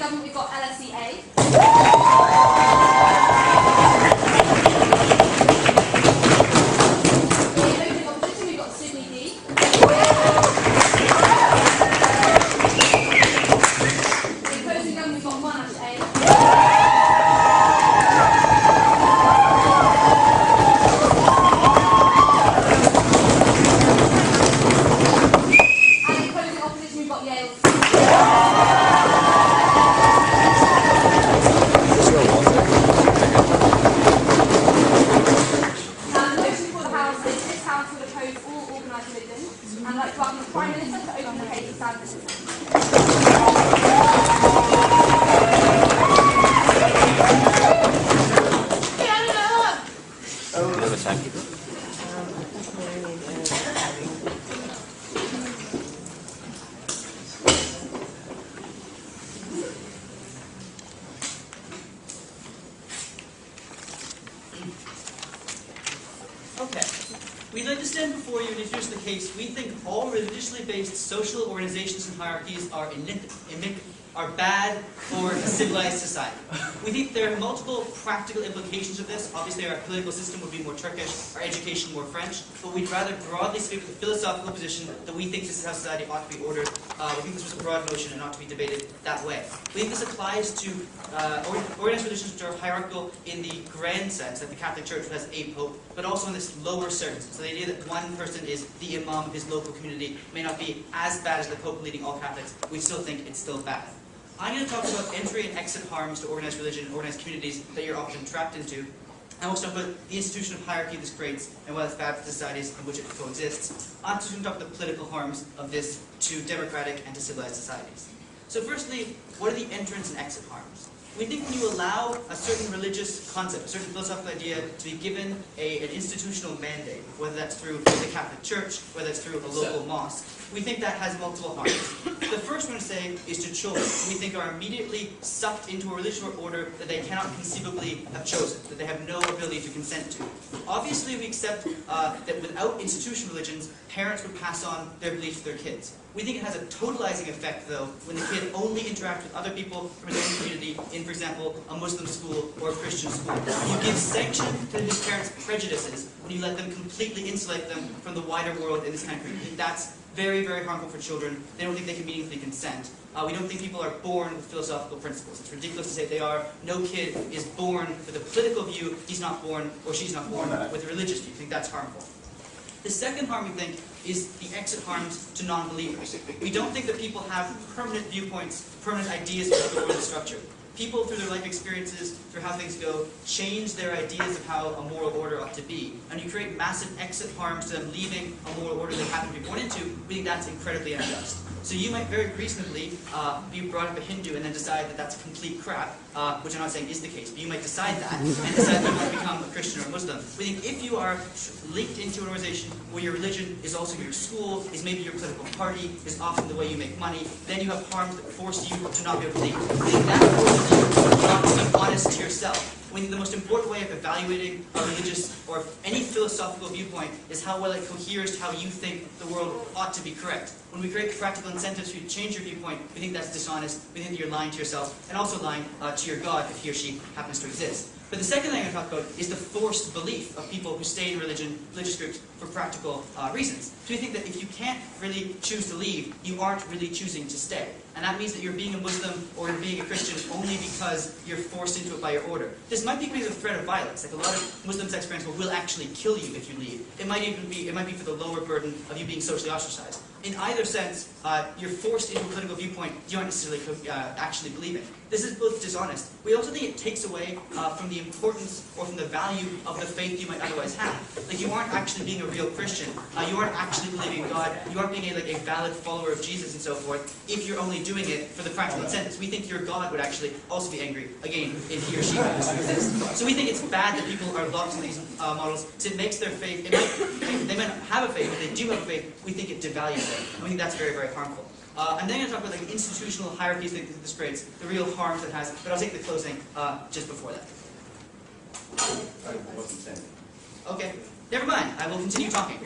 government, we've got LSE A. In opening opposition, we've got Sydney D. In opposing government, we've got Monash A. And in opposing opposition, we've got Yale C. And I'd like to welcome the Prime Minister to open the case of standards. Okay. We'd like to stand before you and introduce the case. We think all religiously based social organizations and hierarchies are bad for a civilized society. We think there are multiple practical implications of this. Obviously our political system would be more Turkish, our education more French, but we'd rather broadly speak with the philosophical position that we think this is how society ought to be ordered. We think this was a broad notion and ought to be debated that way. We think this applies to organized religions which are hierarchical in the grand sense, that the Catholic Church has a pope, but also in this lower sense. So the idea that one person is the imam of his local community may not be as bad as the pope leading all Catholics. We still think it's still bad. I'm going to talk about entry and exit harms to organized religion and organized communities that you're often trapped into. I will talk about the institution of hierarchy this creates and why it's bad for societies in which it coexists. I'm just going to talk about the political harms of this to democratic and to civilized societies. So firstly, what are the entrance and exit harms? We think when you allow a certain religious concept, a certain philosophical idea to be given an institutional mandate, whether that's through the Catholic Church, whether it's through a local mosque, we think that has multiple harms. The first one to say is to children, we think are immediately sucked into a religious order that they cannot conceivably have chosen, that they have no ability to consent to. Obviously we accept that without institutional religions, parents would pass on their beliefs to their kids. We think it has a totalizing effect, though, when the kid only interacts with other people from his own community in, for example, a Muslim school or a Christian school. You give sanction to his parents' prejudices when you let them completely insulate them from the wider world in this country. We think that's very, very harmful for children. They don't think they can meaningfully consent. We don't think people are born with philosophical principles. It's ridiculous to say they are. No kid is born with a political view. He's not born, or she's not born, with a religious view. I think that's harmful. The second harm, we think, is the exit harms to non-believers. We don't think that people have permanent viewpoints, permanent ideas about the world is structured. People, through their life experiences, through how things go, change their ideas of how a moral order ought to be. And you create massive exit harms to them leaving a moral order they happen to be born into. We think that's incredibly unjust. So you might very reasonably be brought up a Hindu and then decide that that's complete crap, which I'm not saying is the case, but you might decide that and decide that you want to become a Christian or a Muslim. We think if you are linked into an organization where your religion is also your school, is maybe your political party, is often the way you make money, then you have harms that force you to not be able to leave. We think that forces you not to be honest to yourself. We think the most important way of evaluating a religious or any philosophical viewpoint is how well it coheres to how you think the world ought to be correct. When we create practical incentives for you to change your viewpoint, we think that's dishonest, we think that you're lying to yourself, and also lying to your God if he or she happens to exist. But the second thing I'm going to talk about is the forced belief of people who stay in religious groups for practical reasons. So we think that if you can't really choose to leave, you aren't really choosing to stay. And that means that you're being a Muslim or you're being a Christian only because you're forced into it by your order. This might be because of threat of violence. Like a lot of Muslim sex parents will actually kill you if you leave. It might be for the lower burden of you being socially ostracized. In either sense, you're forced into a political viewpoint you aren't necessarily actually believing. This is both dishonest. We also think it takes away from the importance or from the value of the faith you might otherwise have. Like you aren't actually being a real Christian. You aren't actually believing in God. You aren't being a valid follower of Jesus and so forth if you're only doing it for the practical incentives. We think your God would actually also be angry, again, if he or she happens to exist. So we think it's bad that people are locked in these models because it makes their faith, they might not have a faith, but they do have a faith, we think it devalues it. And we think that's very, very harmful. And then I'm going to talk about institutional hierarchies that this creates, the real harms it has, but I'll take the closing just before that. Okay, never mind, I will continue talking.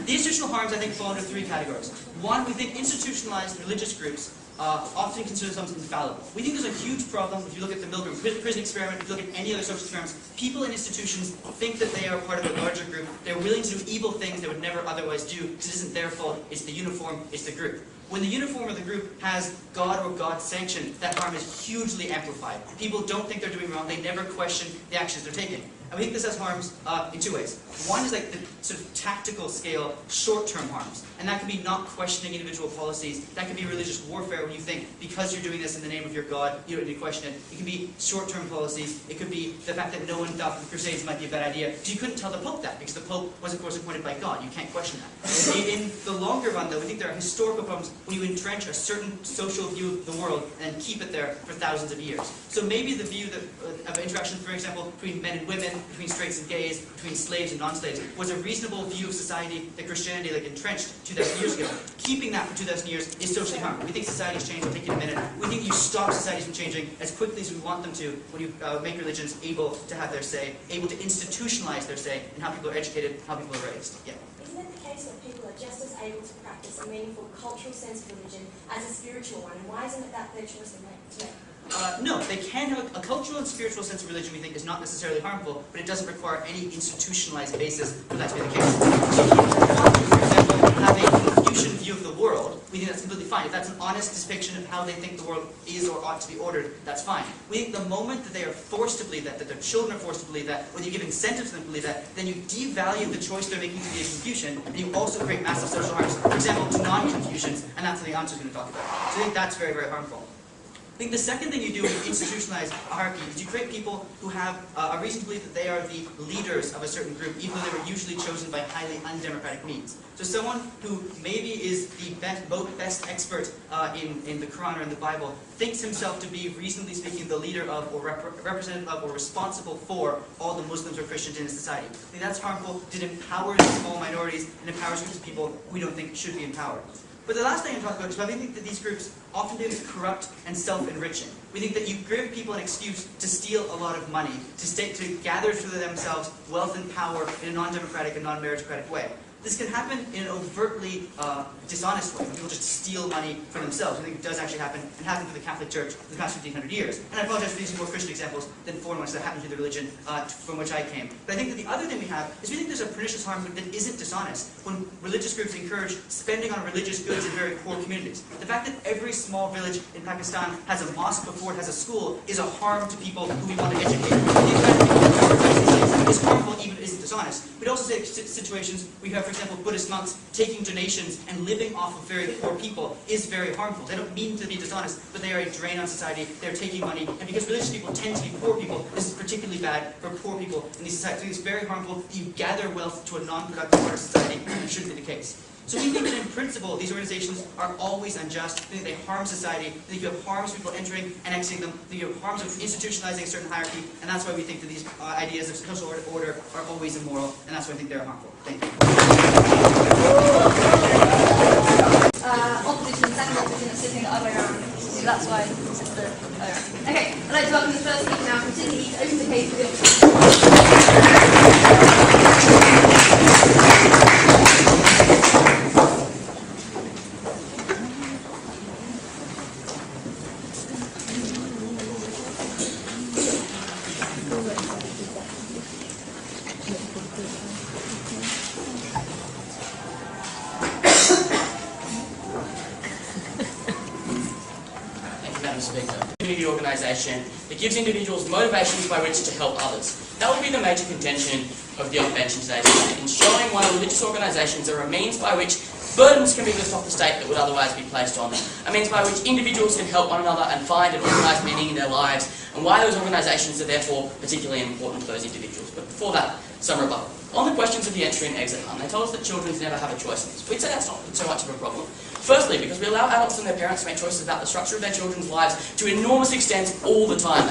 The institutional harms, I think, fall into three categories. One, we think institutionalized religious groups often consider themselves infallible. We think there's a huge problem if you look at the Milgram prison experiment, if you look at any other social experiments. People in institutions think that they are part of a larger group. They're willing to do evil things they would never otherwise do because it isn't their fault, it's the uniform, it's the group. When the uniform of the group has God or God's sanction, that harm is hugely amplified. People don't think they're doing wrong, they never question the actions they're taking. And we think this has harms in two ways. One is like the sort of tactical scale, short-term harms. And that can be not questioning individual policies. That can be religious warfare when you think, because you're doing this in the name of your God, you don't need to question it. It can be short-term policies. It could be the fact that no one thought the Crusades might be a bad idea. Because you couldn't tell the Pope that, because the Pope was, of course, appointed by God. You can't question that. In the longer run, though, we think there are historical problems when you entrench a certain social view of the world and keep it there for thousands of years. So maybe the view that, of interaction, for example, between men and women, between straights and gays, between slaves and non-slaves, was a reasonable view of society that Christianity entrenched 2,000 years ago. Keeping that for 2,000 years is socially harmful. We think society's changed. I'll take you in a minute. We think you stop societies from changing as quickly as we want them to when you make religions able to have their say, able to institutionalize their say in how people are educated, how people are raised. Yeah. Isn't it the case that people are just as able to practice a meaningful cultural sense of religion as a spiritual one? And why isn't it that their choice to make? No, they can have a cultural and spiritual sense of religion, we think, is not necessarily harmful, but it doesn't require any institutionalized basis for that to be the case. So if you want to, for example, have a Confucian view of the world, we think that's completely fine. If that's an honest depiction of how they think the world is or ought to be ordered, that's fine. We think the moment that they are forced to believe that their children are forced to believe that, when you give incentives for them to believe that, then you devalue the choice they're making to be a Confucian, and you also create massive social harms, for example, to non-Confucians, and that's what the answer is going to talk about. So I think that's very, very harmful. I think the second thing you do when you institutionalize a hierarchy is you create people who have a reason to believe that they are the leaders of a certain group, even though they were usually chosen by highly undemocratic means. So someone who maybe is the best expert in the Quran or in the Bible thinks himself to be, reasonably speaking, the leader of, or representative of, or responsible for all the Muslims or Christians in a society. I think that's harmful. It empowers small minorities and empowers groups of people who we don't think should be empowered. But the last thing I talk about is why we think that these groups often do is corrupt and self-enriching. We think that you give people an excuse to steal a lot of money, to gather for themselves wealth and power in a non-democratic and non-meritocratic way. This can happen in an overtly dishonest way, when people just steal money for themselves. I think it does actually happen, and happened for the Catholic Church for the past 1,500 years. And I apologize for using more Christian examples than foreign ones that happen to the religion from which I came. But I think that the other thing we have is we think there's a pernicious harm that isn't dishonest when religious groups encourage spending on religious goods in very poor communities. The fact that every small village in Pakistan has a mosque before it has a school is a harm to people who we want to educate. It's harmful even if it isn't dishonest. We'd also say situations where you have, for example, Buddhist monks taking donations and living off of very poor people is very harmful. They don't mean to be dishonest, but they are a drain on society. They're taking money, and because religious people tend to be poor people, this is particularly bad for poor people in these societies. So it's very harmful that you gather wealth to a non-productive part of society, which shouldn't be the case. So we think that in principle, these organizations are always unjust. We think they harm society. We think you have harms of people entering and exiting them. We think you have harms of institutionalizing a certain hierarchy. And that's why we think that these ideas of social order are always immoral. And that's why I think they're harmful. Thank you. Opposition, second opposition is sitting the other way around. So that's why it's the other way. Okay, I'd like to welcome the first speaker now from Sydney East, open the case for the community organisation that gives individuals motivations by which to help others. That would be the major contention of the intervention today, in showing why religious organisations are a means by which burdens can be lifted off the state that would otherwise be placed on them, a means by which individuals can help one another and find and organise meaning in their lives, and why those organisations are therefore particularly important to those individuals. But before that, some rebuttal. On the questions of the entry and exit harm, they told us that children never have a choice in this. We'd say that's not so much of a problem. Firstly, because we allow adults and their parents to make choices about the structure of their children's lives to enormous extents all the time.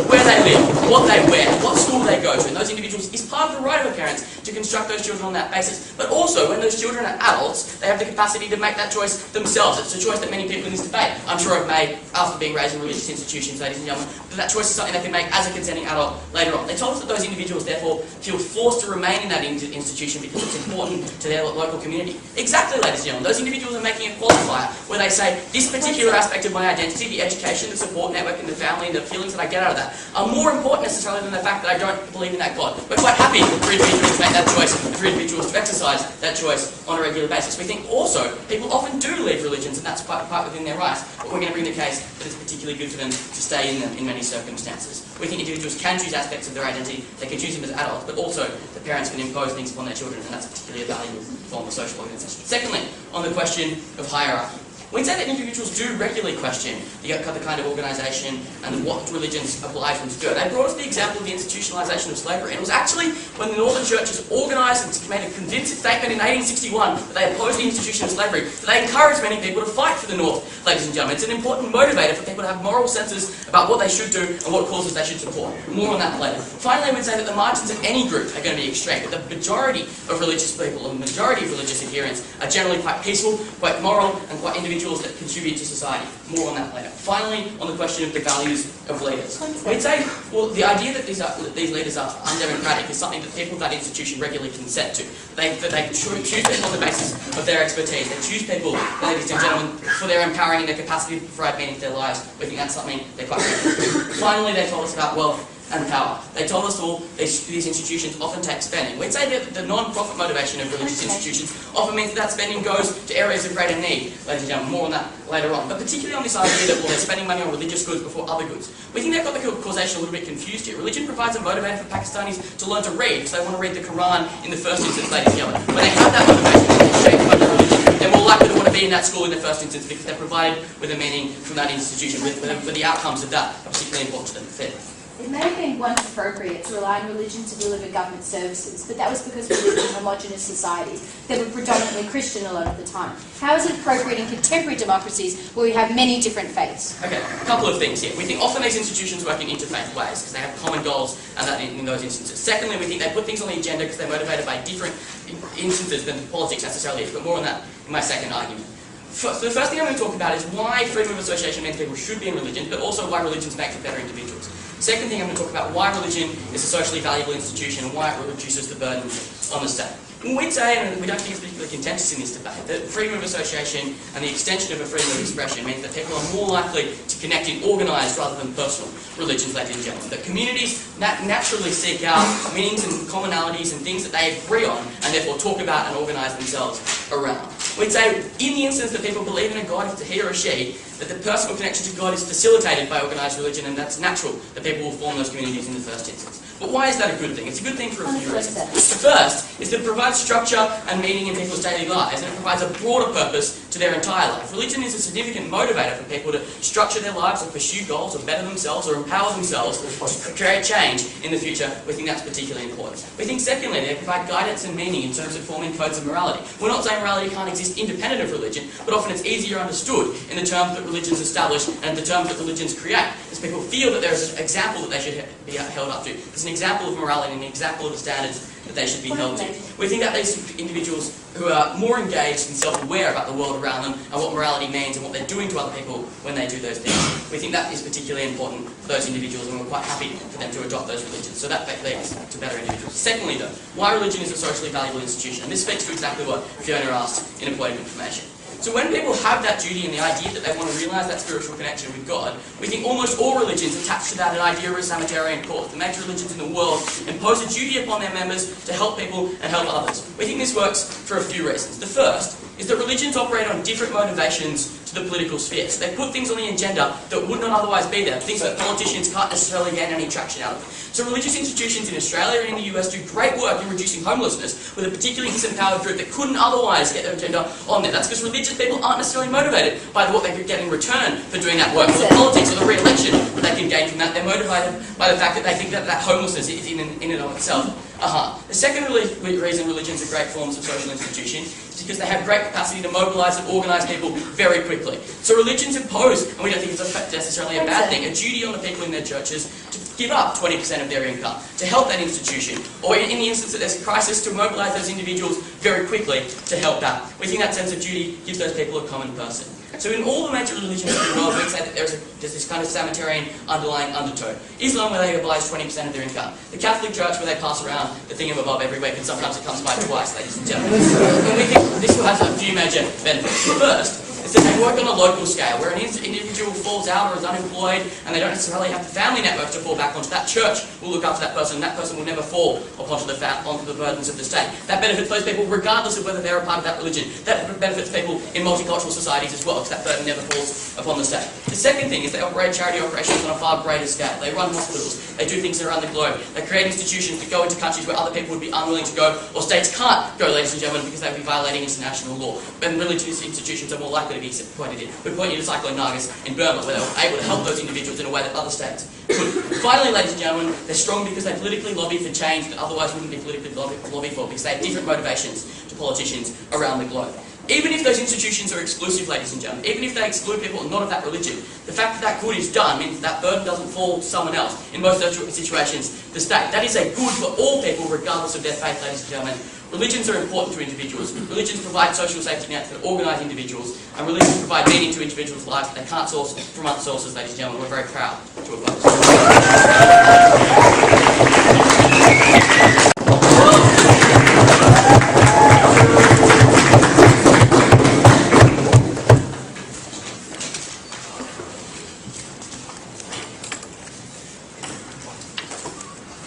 Where they live, what they wear, what school they go to, and those individuals is part of the right of the parents to construct those children on that basis. But also, when those children are adults, they have the capacity to make that choice themselves. It's a choice that many people in this debate, I'm sure, have made after being raised in religious institutions, ladies and gentlemen. But that choice is something they can make as a consenting adult later on. They told us that those individuals, therefore, feel forced to remain in that institution because it's important to their local community. Exactly, ladies and gentlemen. Those individuals are making a qualifier where they say this particular aspect of my identity, the education, the support network, and the family, and the feelings that I get out of that are more important necessarily than the fact that I don't believe in that God. We're quite happy for individuals to make that choice and for individuals to exercise that choice on a regular basis. We think also people often do leave religions, and that's quite within their rights, but we're going to bring the case that it's particularly good for them to stay in them in many circumstances. We think individuals can choose aspects of their identity, they can choose them as adults, but also the parents can impose things upon their children, and that's particularly a valuable form of social organisation. Secondly, on the question of hierarchy. We'd say that individuals do regularly question the kind of organisation and what religions oblige them to do. They brought us the example of the institutionalisation of slavery, and it was actually when the Northern churches organised and made a convincing statement in 1861 that they opposed the institution of slavery, that they encouraged many people to fight for the North, ladies and gentlemen. It's an important motivator for people to have moral senses about what they should do and what causes they should support. More on that later. Finally, we'd say that the margins of any group are going to be extreme, but the majority of religious people and the majority of religious adherents are generally quite peaceful, quite moral, and quite individual that contribute to society. More on that later. Finally, on the question of the values of leaders. We'd say, well, the idea that these leaders are undemocratic is something that people at that institution regularly consent to. They choose people on the basis of their expertise. They choose people, ladies and gentlemen, for their empowering and their capacity to provide meaning to their lives. We think that's something they're quite good at. Finally, they told us about wealth and power. They told us all these institutions often take spending. We'd say that the non-profit motivation of religious institutions often means that spending goes to areas of greater need. Ladies and gentlemen, more on that later on. But particularly on this idea that, well, they're spending money on religious goods before other goods. We think they've got the causation a little bit confused here. Religion provides a motivator for Pakistanis to learn to read, because they want to read the Quran in the first instance, ladies and gentlemen. When they have that motivation, they're shaped by the religion, they're more likely to want to be in that school in the first instance because they're provided with a meaning from that institution, with the outcomes of that are particularly important to them. It may have been once appropriate to rely on religion to deliver government services, but that was because we lived in homogenous societies that were predominantly Christian a lot of the time. How is it appropriate in contemporary democracies where we have many different faiths? Okay, a couple of things here. We think often these institutions work in interfaith ways because they have common goals and that in those instances. Secondly, we think they put things on the agenda because they're motivated by different instances than politics necessarily is, but more on that in my second argument. So the first thing I'm going to talk about is why freedom of association means people should be in religion, but also why religions make for better individuals. Second thing I'm going to talk about why religion is a socially valuable institution and why it reduces the burden on the state. We'd say, and we don't think it's particularly contentious in this debate, that freedom of association and the extension of a freedom of expression means that people are more likely to connect in organised rather than personal religions, ladies and gentlemen. That communities naturally seek out meanings and commonalities and things that they agree on and therefore talk about and organise themselves around. We'd say, in the instance that people believe in a God, if it's a he or a she, that the personal connection to God is facilitated by organised religion, and that's natural that people will form those communities in the first instance. But why is that a good thing? It's a good thing for a few reasons. The first is that it provides structure and meaning in people's daily lives, and it provides a broader purpose to their entire life. Religion is a significant motivator for people to structure their lives or pursue goals or better themselves or empower themselves to create change in the future. We think that's particularly important. We think secondly, they provide guidance and meaning in terms of forming codes of morality. We're not saying morality can't exist independent of religion, but often it's easier understood in the terms that religions establish and the terms that religions create, as people feel that there is an example that they should be held up to. There's an example of morality and an example of the standards that they should be held to. We think that these individuals who are more engaged and self-aware about the world around them and what morality means and what they're doing to other people when they do those things, we think that is particularly important for those individuals, and we're quite happy for them to adopt those religions. So that leads to better individuals. Secondly though, why religion is a socially valuable institution, and this speaks to exactly what Fiona asked in a point of information. So when people have that duty and the idea that they want to realise that spiritual connection with God, we think almost all religions attach to that an idea of a Samaritan cause. The major religions in the world impose a duty upon their members to help people and help others. We think this works for a few reasons. The first is that religions operate on different motivations to the political sphere. So they put things on the agenda that would not otherwise be there, things that politicians can't necessarily gain any traction out of. So religious institutions in Australia and in the US do great work in reducing homelessness with a particularly disempowered group that couldn't otherwise get their agenda on there. That's because religious people aren't necessarily motivated by what they could get in return for doing that work, or the politics or the re-election that they can gain from that. They're motivated by the fact that they think that homelessness is in and of itself. The second reason religions are great forms of social institution is because they have great capacity to mobilise and organise people very quickly. So religions impose, and we don't think it's necessarily a bad thing, a duty on the people in their churches to give up 20% of their income to help that institution, or in the instance that there's a crisis, to mobilise those individuals very quickly to help that. We think that sense of duty gives those people a common person. So in all the major religions of the world, we say that there's this kind of Samaritan underlying undertone. Islam, where they oblige 20% of their income. The Catholic Church, where they pass around the thingamabob every week, and sometimes it comes by twice, ladies and gentlemen. And we think this will have a few major benefits. First, is that they work on a local scale, where an individual falls out or is unemployed, and they don't necessarily have the family network to fall back onto. That church will look after that person, and that person will never fall onto the burdens of the state. That benefits those people regardless of whether they're a part of that religion. That benefits people in multicultural societies as well, because that burden never falls upon the state. The second thing is they operate charity operations on a far greater scale. They run hospitals, they do things around the globe, they create institutions that go into countries where other people would be unwilling to go, or states can't go, ladies and gentlemen, because they would be violating international law. And religious institutions are more likely to be appointed in. We point you to Cyclone Nagas in Burma, where they were able to help those individuals in a way that other states couldn't. Finally, ladies and gentlemen, they're strong because they politically lobby for change that otherwise wouldn't be politically lobbied for, because they have different motivations to politicians around the globe. Even if those institutions are exclusive, ladies and gentlemen, even if they exclude people not of that religion, the fact that that good is done means that burden doesn't fall to someone else. In most situations, the state. That is a good for all people, regardless of their faith, ladies and gentlemen. Religions are important to individuals. Religions provide social safety nets that organise individuals, and religions provide meaning to individuals' lives that they can't source from other sources, ladies and gentlemen. We're very proud to oppose.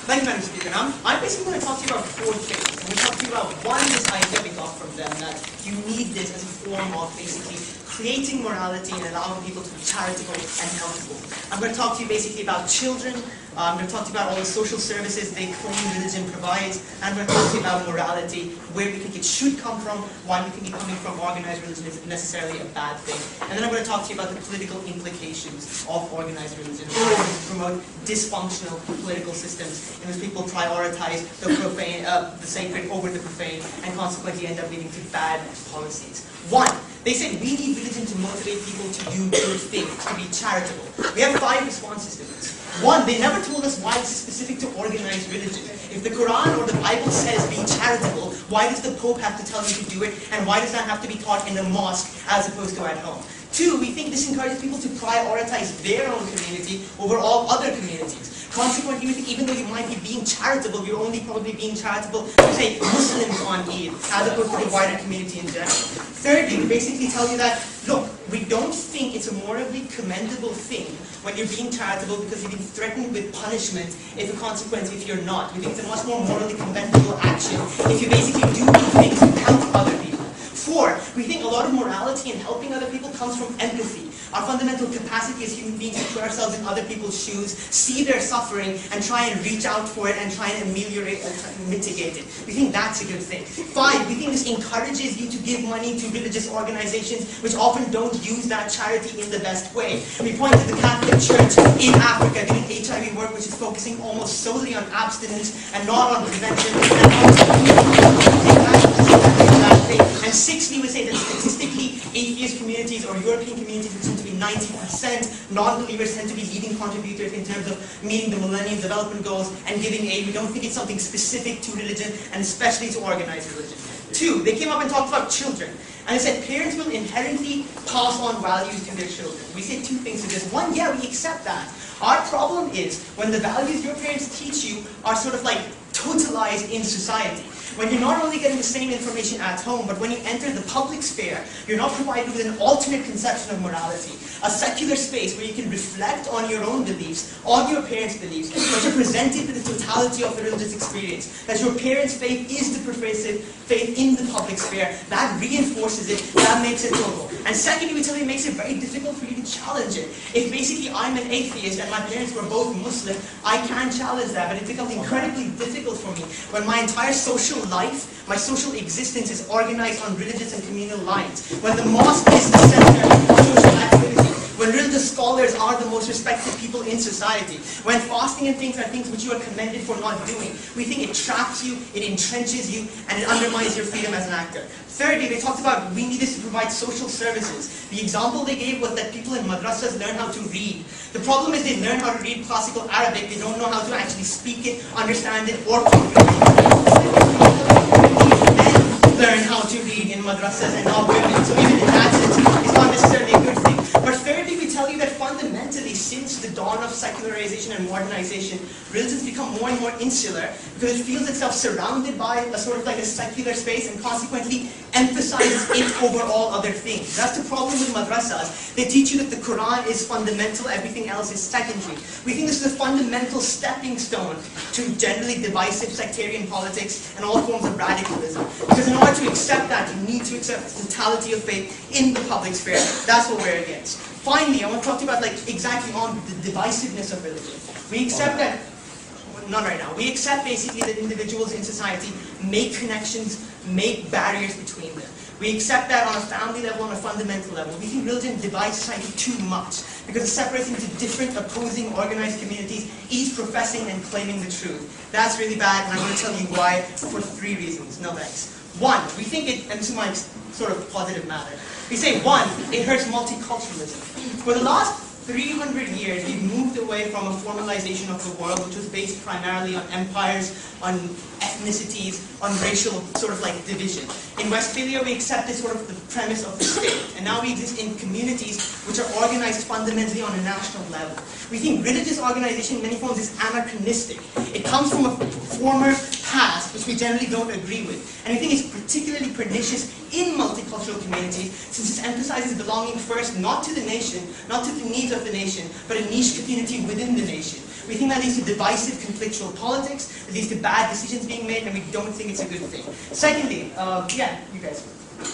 Thank you, Madam Speaker. Now, I'm basically going to talk to you about four things. I'm going to talk to you about one, this idea we got from them, that you need this as a form of basically creating morality and allowing people to be charitable and helpful. I'm going to talk to you basically about children. I'm going to talk to you about all the social services they claim religion provides. And I'm going to talk to you about morality, where we think it should come from, why we think it coming from organized religion isn't necessarily a bad thing. And then I'm going to talk to you about the political implications of organized religion, how to promote dysfunctional political systems in which people prioritize the profane, the sacred over the profane, and consequently end up leading to bad policies. One, they said we need religion to motivate people to do good things, to be charitable. We have 5 responses to this. One, they never told us why this is specific to organized religion. If the Quran or the Bible says be charitable, why does the Pope have to tell you to do it, and why does that have to be taught in a mosque as opposed to at home? 2, we think this encourages people to prioritize their own community over all other communities. Consequently, we think even though you might be being charitable, you're only probably being charitable to, say, Muslims on Eid, as opposed to the wider community in general. Thirdly, we basically tell you that, look, we don't think it's a morally commendable thing when you're being charitable because you're being threatened with punishment if a consequence if you're not. We think it's a much more morally commendable action if you basically do good things to help other people. 4, we think a lot of morality and helping other people comes from empathy. Our fundamental capacity as human beings to put ourselves in other people's shoes, see their suffering, and try and reach out for it and try and ameliorate and mitigate it. We think that's a good thing. 5, we think this encourages you to give money to religious organizations which often don't use that charity in the best way. We point to the Catholic Church in Africa doing HIV work which is focusing almost solely on abstinence and not on prevention. And 6, we would say that statistically, atheist communities or European communities which tend to be 90%, non-believers tend to be leading contributors in terms of meeting the Millennium Development Goals and giving aid. We don't think it's something specific to religion, and especially to organized religion. 2, they came up and talked about children. And they said parents will inherently pass on values to their children. We say 2 things to this. One, yeah, we accept that. Our problem is when the values your parents teach you are sort of like totalized in society. When you're not only getting the same information at home, but when you enter the public sphere, you're not provided with an alternate conception of morality. A secular space where you can reflect on your own beliefs, on your parents' beliefs, but you're presented with the totality of the religious experience. That your parents' faith is the pervasive faith in the public sphere. That reinforces it, that makes it total. And secondly, we tell you it makes it very difficult for you to challenge it. If basically I'm an atheist and my parents were both Muslim, I can challenge that, but it becomes incredibly difficult for me when my entire social life, my social existence is organized on religious and communal lines. When the mosque is the center of social activity. When religious scholars are the most respected people in society. When fasting and things are things which you are commended for not doing. We think it traps you, it entrenches you, and it undermines your freedom as an actor. Thirdly, they talked about we need this to provide social services. The example they gave was that people in madrasas learn how to read. The problem is they learn how to read classical Arabic, they don't know how to actually speak it, understand it, or learn how to read in madrasas and not women. So even in that sense, it's not necessarily a good thing. But thirdly, we tell you that fundamentally, since the dawn of secularization and modernization, religion's become more and more insular because it feels itself surrounded by a sort of like a secular space and consequently emphasizes it over all other things. That's the problem with madrasas. They teach you that the Quran is fundamental, everything else is secondary. We think this is a fundamental stepping stone to generally divisive sectarian politics and all forms of radicalism. Because in order to accept that, you need to accept the totality of faith in the public sphere. That's what we're against. Finally, I want to talk to you about exactly on the divisiveness of religion. We accept that, not right now, we accept basically that individuals in society make connections, make barriers between them. We accept that on a family level, on a fundamental level. We think religion divides society too much because it separates into different opposing organized communities, each professing and claiming the truth. That's really bad, and I'm going to tell you why for 3 reasons. No thanks. 1, we think it, and this is my sort of positive matter. We say 1, it hurts multiculturalism. For the last 300 years, we've moved away from a formalization of the world which was based primarily on empires, on ethnicities, on racial sort of division. In Westphalia, we accepted sort of the premise of the state, and now we exist in communities which are organized fundamentally on a national level. We think religious organization in many forms is anachronistic. It comes from a former past which we generally don't agree with, and we think it's particularly pernicious in multicultural communities since it emphasizes belonging first not to the nation, not to the needs of the nation, but a niche community within the nation. We think that leads to divisive, conflictual politics, it leads to bad decisions being made, and we don't think it's a good thing. Secondly, yeah, you guys.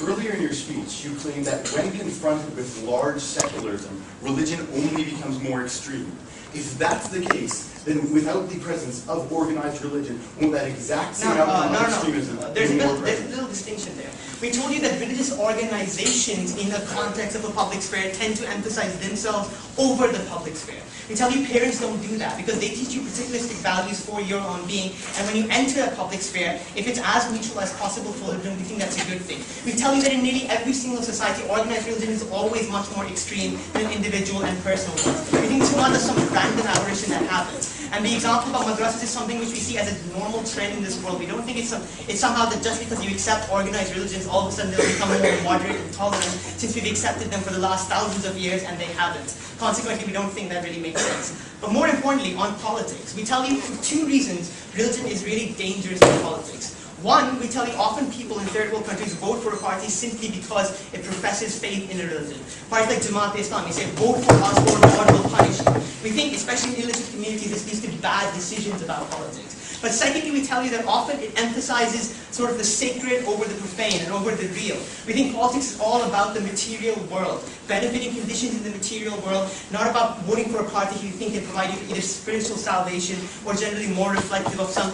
Earlier in your speech, you claimed that when confronted with large secularism, religion only becomes more extreme. If that's the case, then without the presence of organized religion, won't that exact same outcome of extremism There's be more a present? little distinction there. We told you that religious organizations in the context of a public sphere tend to emphasize themselves over the public sphere. We tell you parents don't do that because they teach you particularistic values for your own being, and when you enter a public sphere, if it's as neutral as possible for them, we think that's a good thing. We tell you that in nearly every single society, organized religion is always much more extreme than individual and personal ones. We think it's not just some random aberration that happens. And the example about madrasas is something which we see as a normal trend in this world. We don't think it's somehow that just because you accept organized religions, all of a sudden they'll become more moderate and tolerant, since we've accepted them for the last thousands of years and they haven't. Consequently, we don't think that really makes sense. But more importantly, on politics, we tell you for 2 reasons religion is really dangerous in politics. 1, we tell you often people in third world countries vote for a party simply because it professes faith in a religion. Parties like Jamaat-e-Islam, we say vote for us or God will punish you. We think, especially in illiterate communities, this leads to bad decisions about politics. But secondly, we tell you that often it emphasizes sort of the sacred over the profane and over the real. We think politics is all about the material world, benefiting conditions in the material world, not about voting for a party who you think can provide you either spiritual salvation or generally more reflective of some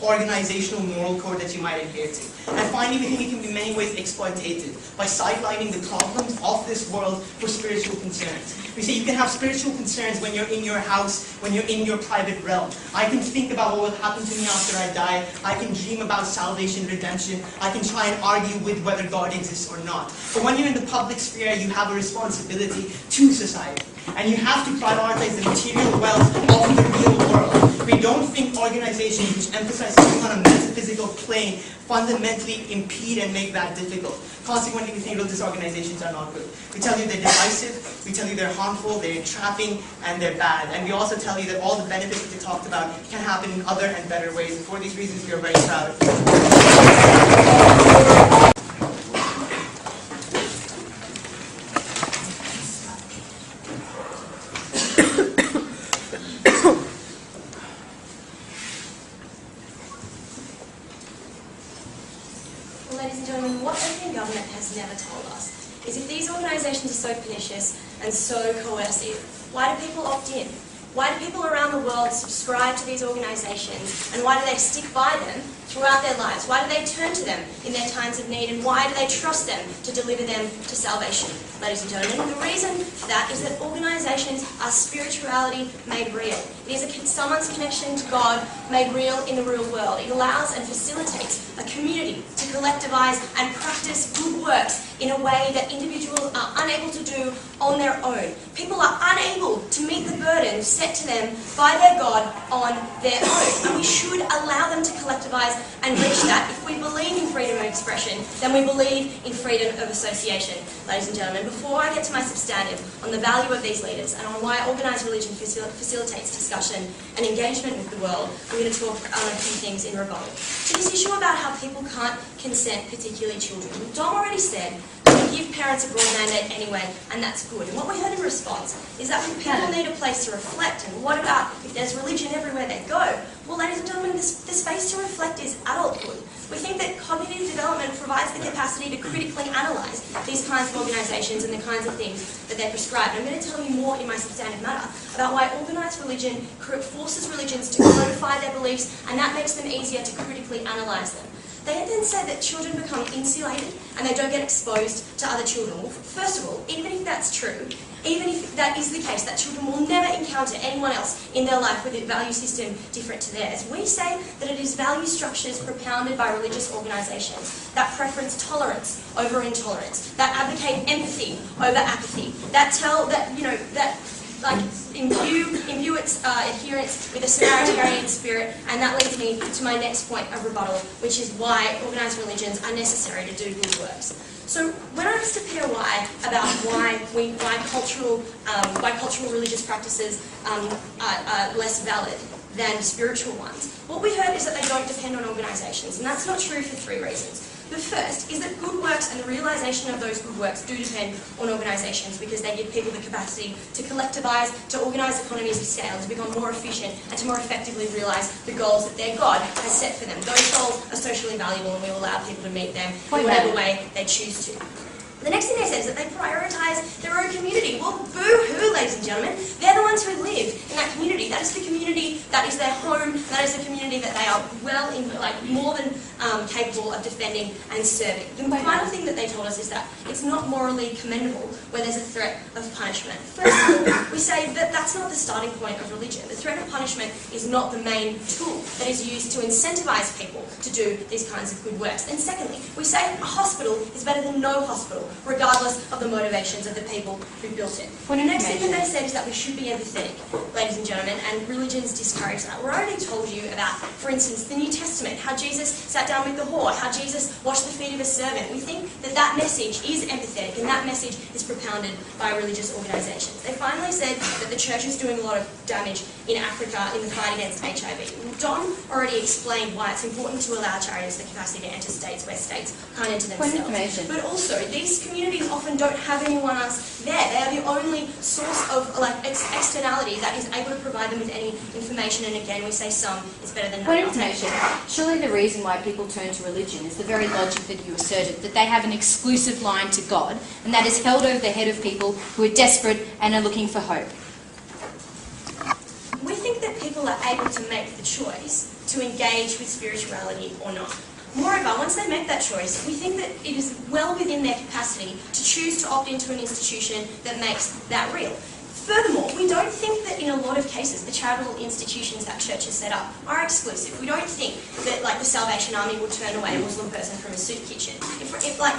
organizational moral code that you might adhere to. And finally, we think it can be in many ways exploitative by sidelining the problems of this world for spiritual concerns. We say you can have spiritual concerns when you're in your house, when you're in your private realm. I can think about what will happen to me after I die. I can dream about salvation, redemption. I can try and argue with whether God exists or not. But when you're in the public sphere, you have a responsibility to society. And you have to prioritize the material wealth of the real world. We don't think organizations which emphasize something on a metaphysical plane fundamentally impede and make that difficult. Consequently, we think religious organizations are not good. We tell you they're divisive, we tell you they're harmful, they're entrapping, and they're bad. And we also tell you that all the benefits that they talked about can happen in other and better ways. And for these reasons, we are very proud. Ladies and gentlemen, what the European government has never told us is if these organisations are so pernicious and so coercive, why do people opt in? Why do people around the world subscribe to these organisations, and why do they stick by them throughout their lives? Why do they turn to them in their times of need, and why do they trust them to deliver them to salvation? Ladies and gentlemen, the reason for that is that organisations are spirituality made real. It is someone's connection to God made real in the real world. It allows and facilitates a community to collectivise and practice good works in a way that individuals are unable to do on their own. People are unable to meet the burdens narrative set to them by their God on their own. And we should allow them to collectivise and reach that. If we believe in freedom of expression, then we believe in freedom of association. Ladies and gentlemen, before I get to my substantive on the value of these leaders and on why organised religion facilitates discussion and engagement with the world, I'm going to talk on a few things in rebuttal. To this issue about how people can't consent, particularly children, Dom already said we give parents a broad mandate anyway, and that's good. And what we heard in response is that people need a place to reflect, and what about if there's religion everywhere they go? Well, ladies and gentlemen, the space to reflect is adulthood. We think that cognitive development provides the capacity to critically analyse these kinds of organisations and the kinds of things that they prescribe. And I'm going to tell you more in my substantive matter about why organised religion forces religions to codify their beliefs, and that makes them easier to critically analyse them. They then said that children become insulated and they don't get exposed to other children. Well, first of all, even if that's true, even if that is the case, that children will never encounter anyone else in their life with a value system different to theirs. We say that it is value structures propounded by religious organisations that preference tolerance over intolerance, that advocate empathy over apathy, that imbue its adherents with a Samaritarian spirit, and that leads me to my next point of rebuttal, which is why organised religions are necessary to do good works. So when I asked a POI about why cultural religious practices are less valid than spiritual ones, what we heard is that they don't depend on organisations, and that's not true for three reasons. The first is that good works and the realisation of those good works do depend on organisations because they give people the capacity to collectivise, to organise economies of scale, to become more efficient and to more effectively realise the goals that their God has set for them. Those goals are socially valuable and we will allow people to meet them in whatever way they choose to. The next thing they said is that they prioritise their own community. Well, boo-hoo, ladies and gentlemen. They're the ones who live in that community. That is the community, that is their home, that is the community that they are more than capable of defending and serving. The final thing that they told us is that it's not morally commendable where there's a threat of punishment. First of all, we say that that's not the starting point of religion. The threat of punishment is not the main tool that is used to incentivise people to do these kinds of good works. And secondly, we say a hospital is better than no hospital, regardless of the motivations of the people who built it. The next thing that they said is that we should be empathetic, ladies and gentlemen, and religions discourage that. We're already told you about, for instance, the New Testament, how Jesus sat down with the whore, how Jesus washed the feet of a servant. We think that that message is empathetic, and that message is propounded by religious organisations. They finally said that the church is doing a lot of damage in Africa in the fight against HIV. Don already explained why it's important to allow charities the capacity to enter states where states can't enter themselves. But also, these communities often don't have anyone else there. They are the only source of externality that is able to provide them with any information, and again, we say some is better than none. Information. Surely the reason why people turn to religion is the very logic that you asserted, that they have an exclusive line to God, and that is held over the head of people who are desperate and are looking for hope. We think that people are able to make the choice to engage with spirituality or not. Moreover, once they make that choice, we think that it is well within their capacity to choose to opt into an institution that makes that real. Furthermore, we don't think that in a lot of cases the charitable institutions that churches set up are exclusive. We don't think that the Salvation Army will turn away a Muslim person from a soup kitchen.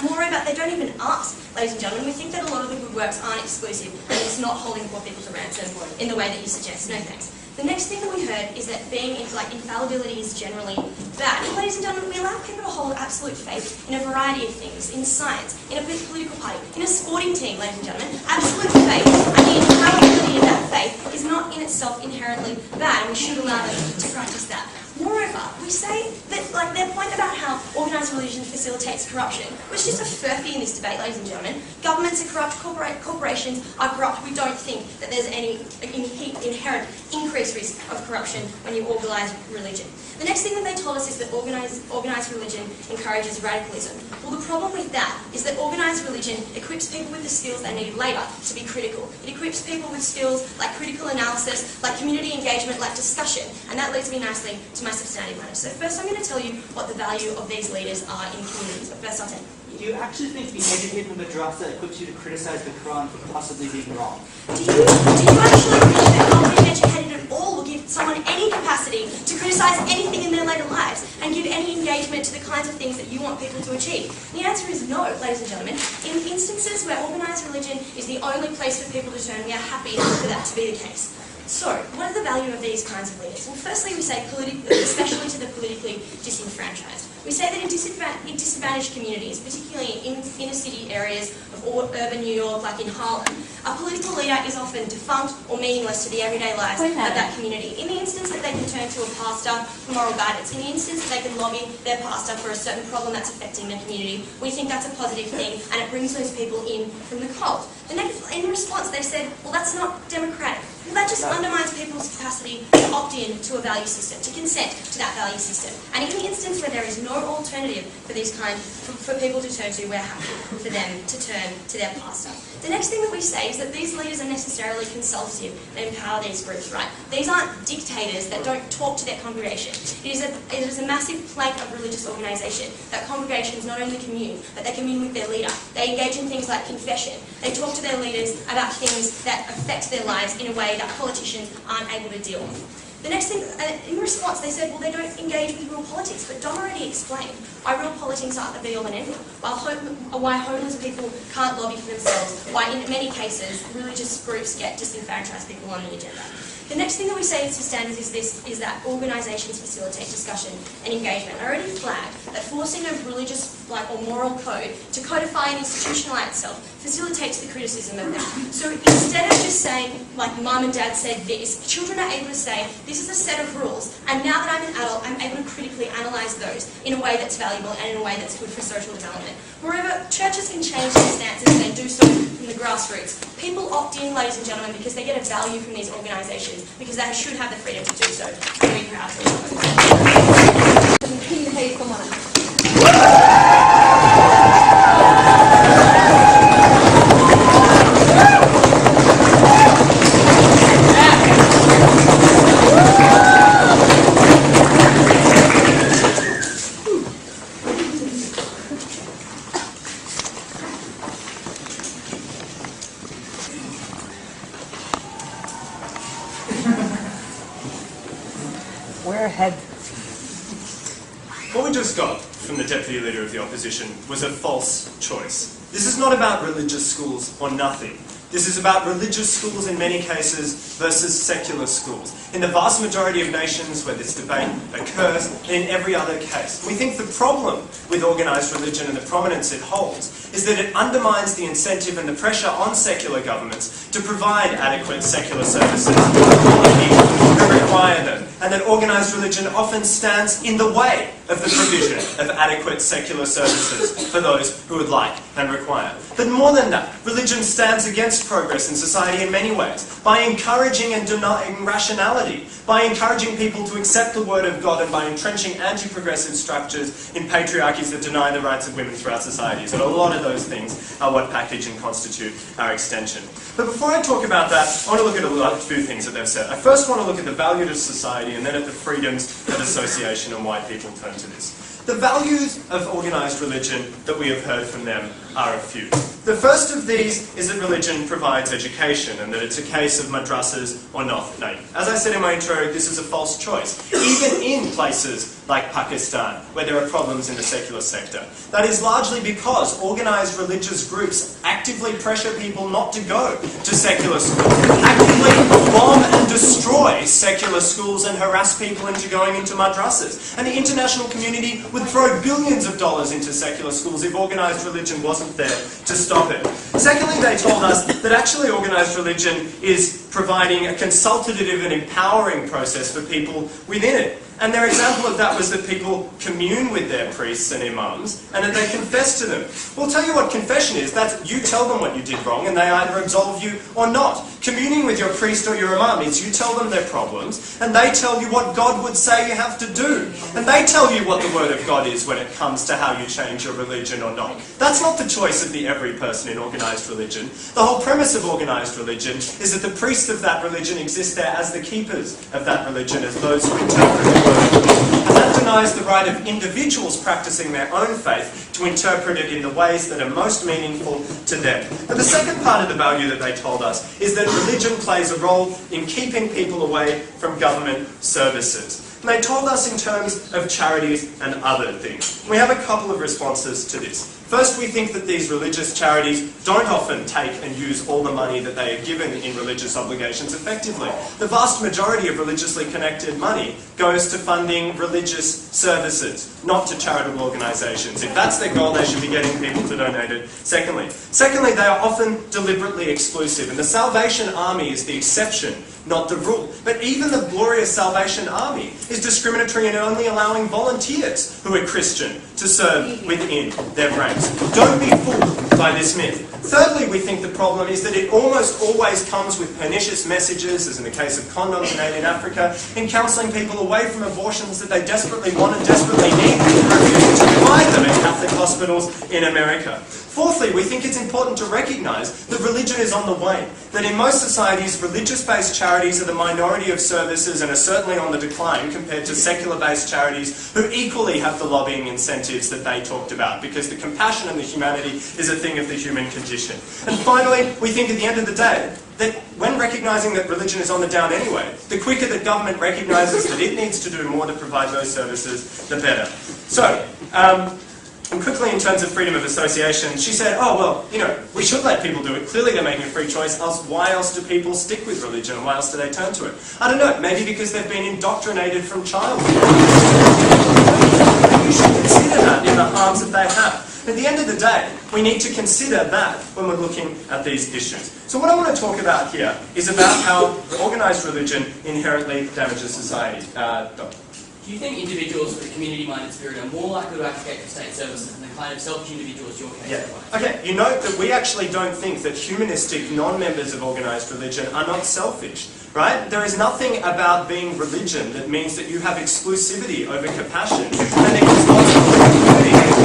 Moreover, they don't even ask, ladies and gentlemen. We think that a lot of the good works aren't exclusive and it's not holding poor people to ransom in the way that you suggest. No thanks. The next thing that we heard is that being infallibility is generally bad. And ladies and gentlemen, we allow people to hold absolute faith in a variety of things, in science, in a political party, in a sporting team, ladies and gentlemen. Absolute faith and the infallibility in that faith is not in itself inherently bad, and we should allow them to practice that. Moreover, we say that their point about how organised religion facilitates corruption was just a furphy in this debate, ladies and gentlemen. Governments are corrupt, corporations are corrupt. We don't think that there's any inherent increased risk of corruption when you organise religion. The next thing that they told us is that organised religion encourages radicalism. Well, the problem with that is that organised religion equips people with the skills they need later to be critical. It equips people with skills like critical analysis, like community engagement, like discussion, and that leads me nicely to my substantive matter. So first I'm going to tell you what the value of these leaders are in communities, but first I'll tell you. Do you actually think being educated in the madrasa equips you to criticize the Quran for possibly being wrong? Do you actually think that not being educated at all will give someone any capacity to criticize anything in their later lives and give any engagement to the kinds of things that you want people to achieve? The answer is no, ladies and gentlemen. In instances where organised religion is the only place for people to turn, we are happy for that to be the case. So, what are the value of these kinds of leaders? Well, firstly, we say, especially to the politically disenfranchised. We say that in disadvantaged communities, particularly in inner city areas of urban New York, like in Harlem, a political leader is often defunct or meaningless to the everyday lives of that community. In the instance that they can turn to a pastor for moral guidance, in the instance that they can lobby their pastor for a certain problem that's affecting their community, we think that's a positive thing, and it brings those people in from the cold. In response, they said, well, that's not democratic. Well, that just undermines people's capacity to opt in to a value system, to consent to that value system. And in the instance where there is no alternative for these for people to turn to, we're happy for them to turn to their pastor. The next thing that we say is that these leaders are necessarily consultative and empower these groups, right? These aren't dictators that don't talk to their congregation. It is a massive plank of religious organisation that congregations not only commune, but they commune with their leader. They engage in things like confession. They talk to their leaders about things that affect their lives in a way that politicians aren't able to deal with. The next thing, in response, they said, well, they don't engage with real politics, but Dom already explained why real politics aren't the be-all and end-all, why homeless people can't lobby for themselves, why in many cases religious groups get disenfranchised people on the agenda. The next thing that we say as standards is that organisations facilitate discussion and engagement. I already flagged that forcing a religious or moral code to codify and institutionalise itself facilitates the criticism of that. So instead of just saying, like mum and dad said this, children are able to say, this is a set of rules, and now that I'm an adult, I'm able to critically analyse those in a way that's valuable and in a way that's good for social development. Moreover, churches can change their stances and they do so from the grassroots. People opt in, ladies and gentlemen, because they get a value from these organisations, because they should have the freedom to do so. I'm very proud to King the case for Monash. We're ahead. What we just got from the Deputy Leader of the Opposition was a false choice. This is not about religious schools or nothing. This is about religious schools in many cases versus secular schools. In the vast majority of nations where this debate occurs, and in every other case. We think the problem with organised religion and the prominence it holds is that it undermines the incentive and the pressure on secular governments to provide adequate secular services for all the people who require them, and that organised religion often stands in the way of the provision of adequate secular services for those who would like and require. But more than that, religion stands against progress in society in many ways, by encouraging and denying rationality, by encouraging people to accept the word of God, and by entrenching anti-progressive structures in patriarchies that deny the rights of women throughout societies. And a lot of those things are what package and constitute our extension. But before I talk about that, I want to look at a few things that they've said. I first want to look at the value to society, and then at the freedoms of association and why people turn to this. The values of organised religion that we have heard from them are a few. The first of these is that religion provides education, and that it's a case of madrasas or not. Now, as I said in my intro, this is a false choice. Even in places like Pakistan, where there are problems in the secular sector. That is largely because organised religious groups actively pressure people not to go to secular schools, actively bomb and destroy secular schools and harass people into going into madrasas. And the international community would throw billions of dollars into secular schools if organised religion wasn't there to stop it. Secondly, they told us that actually organised religion is providing a consultative and empowering process for people within it. And their example of that was that people commune with their priests and imams, and that they confess to them. We'll tell you what confession is. That's you tell them what you did wrong, and they either absolve you or not. Communing with your priest or your imam is you tell them their problems, and they tell you what God would say you have to do. And they tell you what the word of God is when it comes to how you change your religion or not. That's not the choice of the every person in organised religion. The whole premise of organised religion is that the priests of that religion exist there as the keepers of that religion, as those who interpret it. And that denies the right of individuals practicing their own faith to interpret it in the ways that are most meaningful to them. But the second part of the value that they told us is that religion plays a role in keeping people away from government services. And they told us in terms of charities and other things. We have a couple of responses to this. First, we think that these religious charities don't often take and use all the money that they are given in religious obligations effectively. The vast majority of religiously connected money goes to funding religious services, not to charitable organisations. If that's their goal, they should be getting people to donate it. Secondly, they are often deliberately exclusive, and the Salvation Army is the exception, not the rule. But even the glorious Salvation Army is discriminatory in only allowing volunteers who are Christian to serve within their ranks. Don't be fooled by this myth. Thirdly, we think the problem is that it almost always comes with pernicious messages, as in the case of condoms in Africa, in counselling people away from abortions that they desperately want and desperately need, and refusing to provide them in Catholic hospitals in America. Fourthly, we think it's important to recognise that religion is on the wane, that in most societies, religious-based charities are the minority of services and are certainly on the decline compared to secular-based charities who equally have the lobbying incentives that they talked about, because the compassion and the humanity is a thing of the human condition. And finally, we think at the end of the day, that when recognising that religion is on the down anyway, the quicker that government recognises that it needs to do more to provide those services, the better. So, and quickly, in terms of freedom of association, she said, oh, well, you know, we should let people do it. Clearly they're making a free choice. Why else do people stick with religion? Why else do they turn to it? I don't know. Maybe because they've been indoctrinated from childhood. You should consider that in the harms that they have. At the end of the day, we need to consider that when we're looking at these issues. So what I want to talk about here is about how organised religion inherently damages society. Do you think individuals with a community-minded spirit are more likely to advocate for state services than the kind of selfish individuals your case provides? Okay, you note that we actually don't think that humanistic non-members of organised religion are not selfish, right? There is nothing about being religion that means that you have exclusivity over compassion. And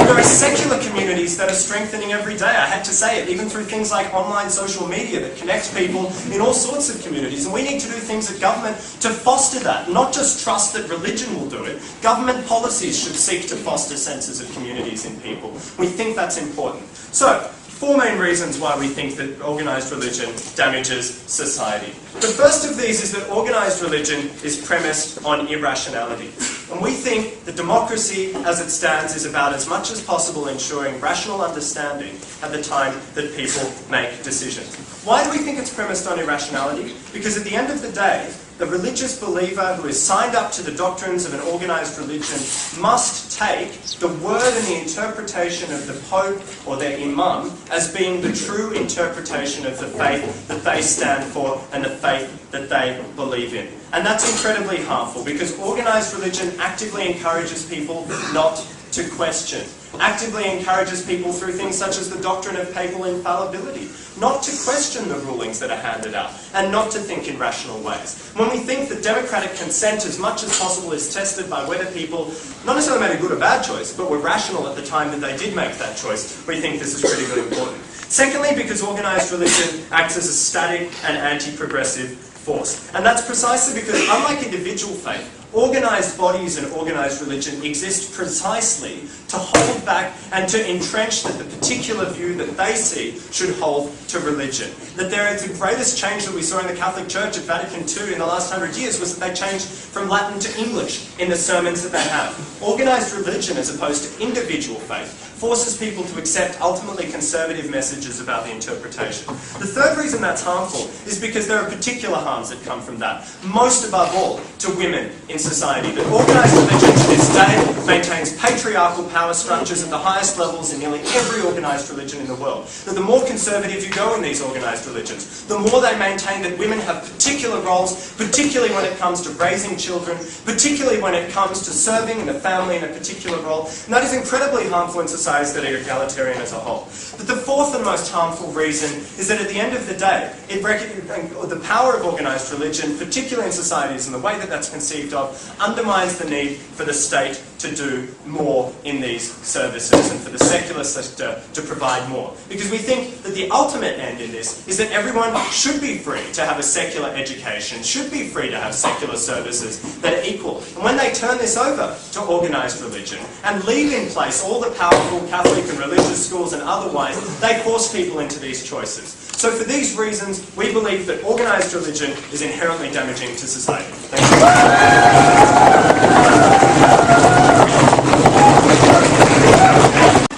there are secular communities that are strengthening every day. I had to say it, even through things like online social media that connect people in all sorts of communities. And we need to do things at government to foster that, not just trust that religion will do it. Government policies should seek to foster senses of communities in people. We think that's important. So, 4 main reasons why we think that organised religion damages society. The first of these is that organised religion is premised on irrationality. And we think that democracy, as it stands, is about as much as possible ensuring rational understanding at the time that people make decisions. Why do we think it's premised on irrationality? Because at the end of the day, the religious believer who is signed up to the doctrines of an organised religion must take the word and the interpretation of the Pope or their Imam as being the true interpretation of the faith that they stand for and the faith that they believe in. And that's incredibly harmful because organised religion actively encourages people not to question, actively encourages people through things such as the doctrine of papal infallibility, not to question the rulings that are handed out, and not to think in rational ways. When we think that democratic consent as much as possible is tested by whether people not necessarily made a good or bad choice, but were rational at the time that they did make that choice, we think this is critically important. Secondly, because organised religion acts as a static and anti-progressive force. And that's precisely because, unlike individual faith, organised bodies and organised religion exist precisely to hold back and to entrench that the particular view that they see should hold to religion. That there is the greatest change that we saw in the Catholic Church at Vatican II in the last 100 years was that they changed from Latin to English in the sermons that they have. Organised religion, as opposed to individual faith, forces people to accept ultimately conservative messages about the interpretation. The third reason that's harmful is because there are particular harms that come from that. Most above all, to women in society. That organised religion to this day maintains patriarchal power structures at the highest levels in nearly every organised religion in the world. That the more conservative you go in these organised religions, the more they maintain that women have particular roles, particularly when it comes to raising children, particularly when it comes to serving in a family in a particular role. And that is incredibly harmful in societies that are egalitarian as a whole. But the fourth and most harmful reason is that at the end of the day, the power of organised religion, particularly in societies and the way that that's conceived of, undermines the need for the state to do more in these services and for the secular sector to provide more. Because we think that the ultimate end in this is that everyone should be free to have a secular education, should be free to have secular services that are equal. And when they turn this over to organised religion and leave in place all the powerful Catholic and religious schools and otherwise, they force people into these choices. So for these reasons, we believe that organised religion is inherently damaging to society. Thank you.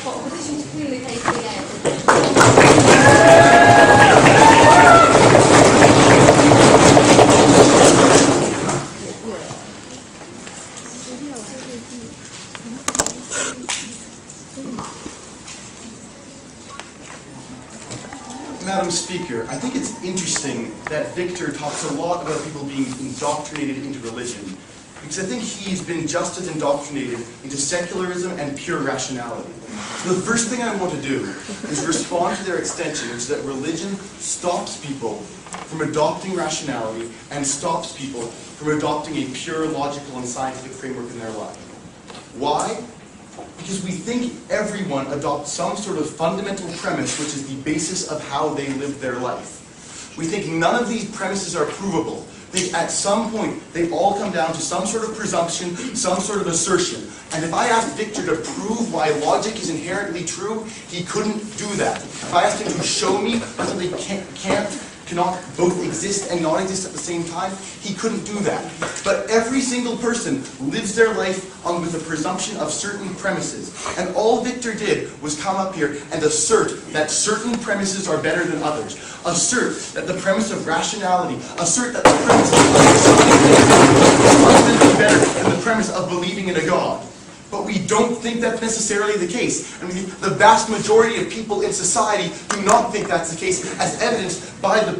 Opposition to clearly that Victor talks a lot about people being indoctrinated into religion, because I think he's been just as indoctrinated into secularism and pure rationality. So the first thing I want to do is respond to their extension, which is that religion stops people from adopting rationality and stops people from adopting a pure logical and scientific framework in their life. Why? Because we think everyone adopts some sort of fundamental premise which is the basis of how they live their life. We think none of these premises are provable. At some point, they all come down to some sort of presumption, some sort of assertion. And if I asked Victor to prove why logic is inherently true, he couldn't do that. If I asked him to show me that something cannot both exist and not exist at the same time, he couldn't do that. But every single person lives their life with the presumption of certain premises. And all Victor did was come up here and assert that certain premises are better than others. Assert that the premise of rationality, assert that the premise of is fundamentally better than the premise of believing in a God. But we don't think that's necessarily the case. I mean, the vast majority of people in society do not think that's the case, as evidenced by the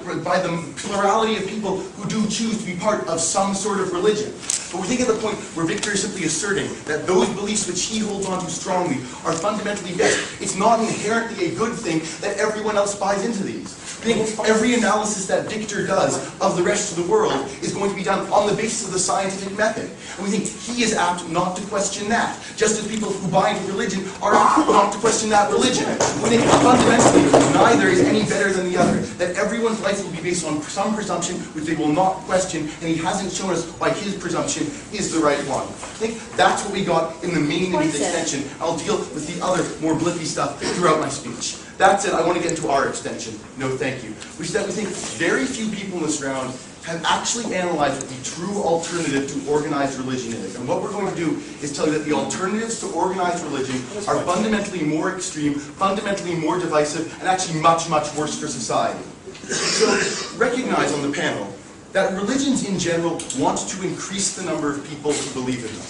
plurality of people who do choose to be part of some sort of religion. But we think at the point where Victor is simply asserting that those beliefs which he holds on to strongly are fundamentally best. It's not inherently a good thing that everyone else buys into these. I think every analysis that Victor does of the rest of the world is going to be done on the basis of the scientific method. And we think he is apt not to question that, just as people who buy into religion are apt not to question that religion. We think fundamentally neither is any better than the other, that everyone's life will be based on some presumption which they will not question, and he hasn't shown us why his presumption is the right one. I think that's what we got in the main of his extension. I'll deal with the other more blippy stuff throughout my speech. That said, I want to get into our extension. No, thank you. Which is that we think very few people in this round have actually analyzed what the true alternative to organized religion is. And what we're going to do is tell you that the alternatives to organized religion are fundamentally more extreme, fundamentally more divisive, and actually much, much worse for society. So recognize on the panel that religions in general want to increase the number of people who believe in them.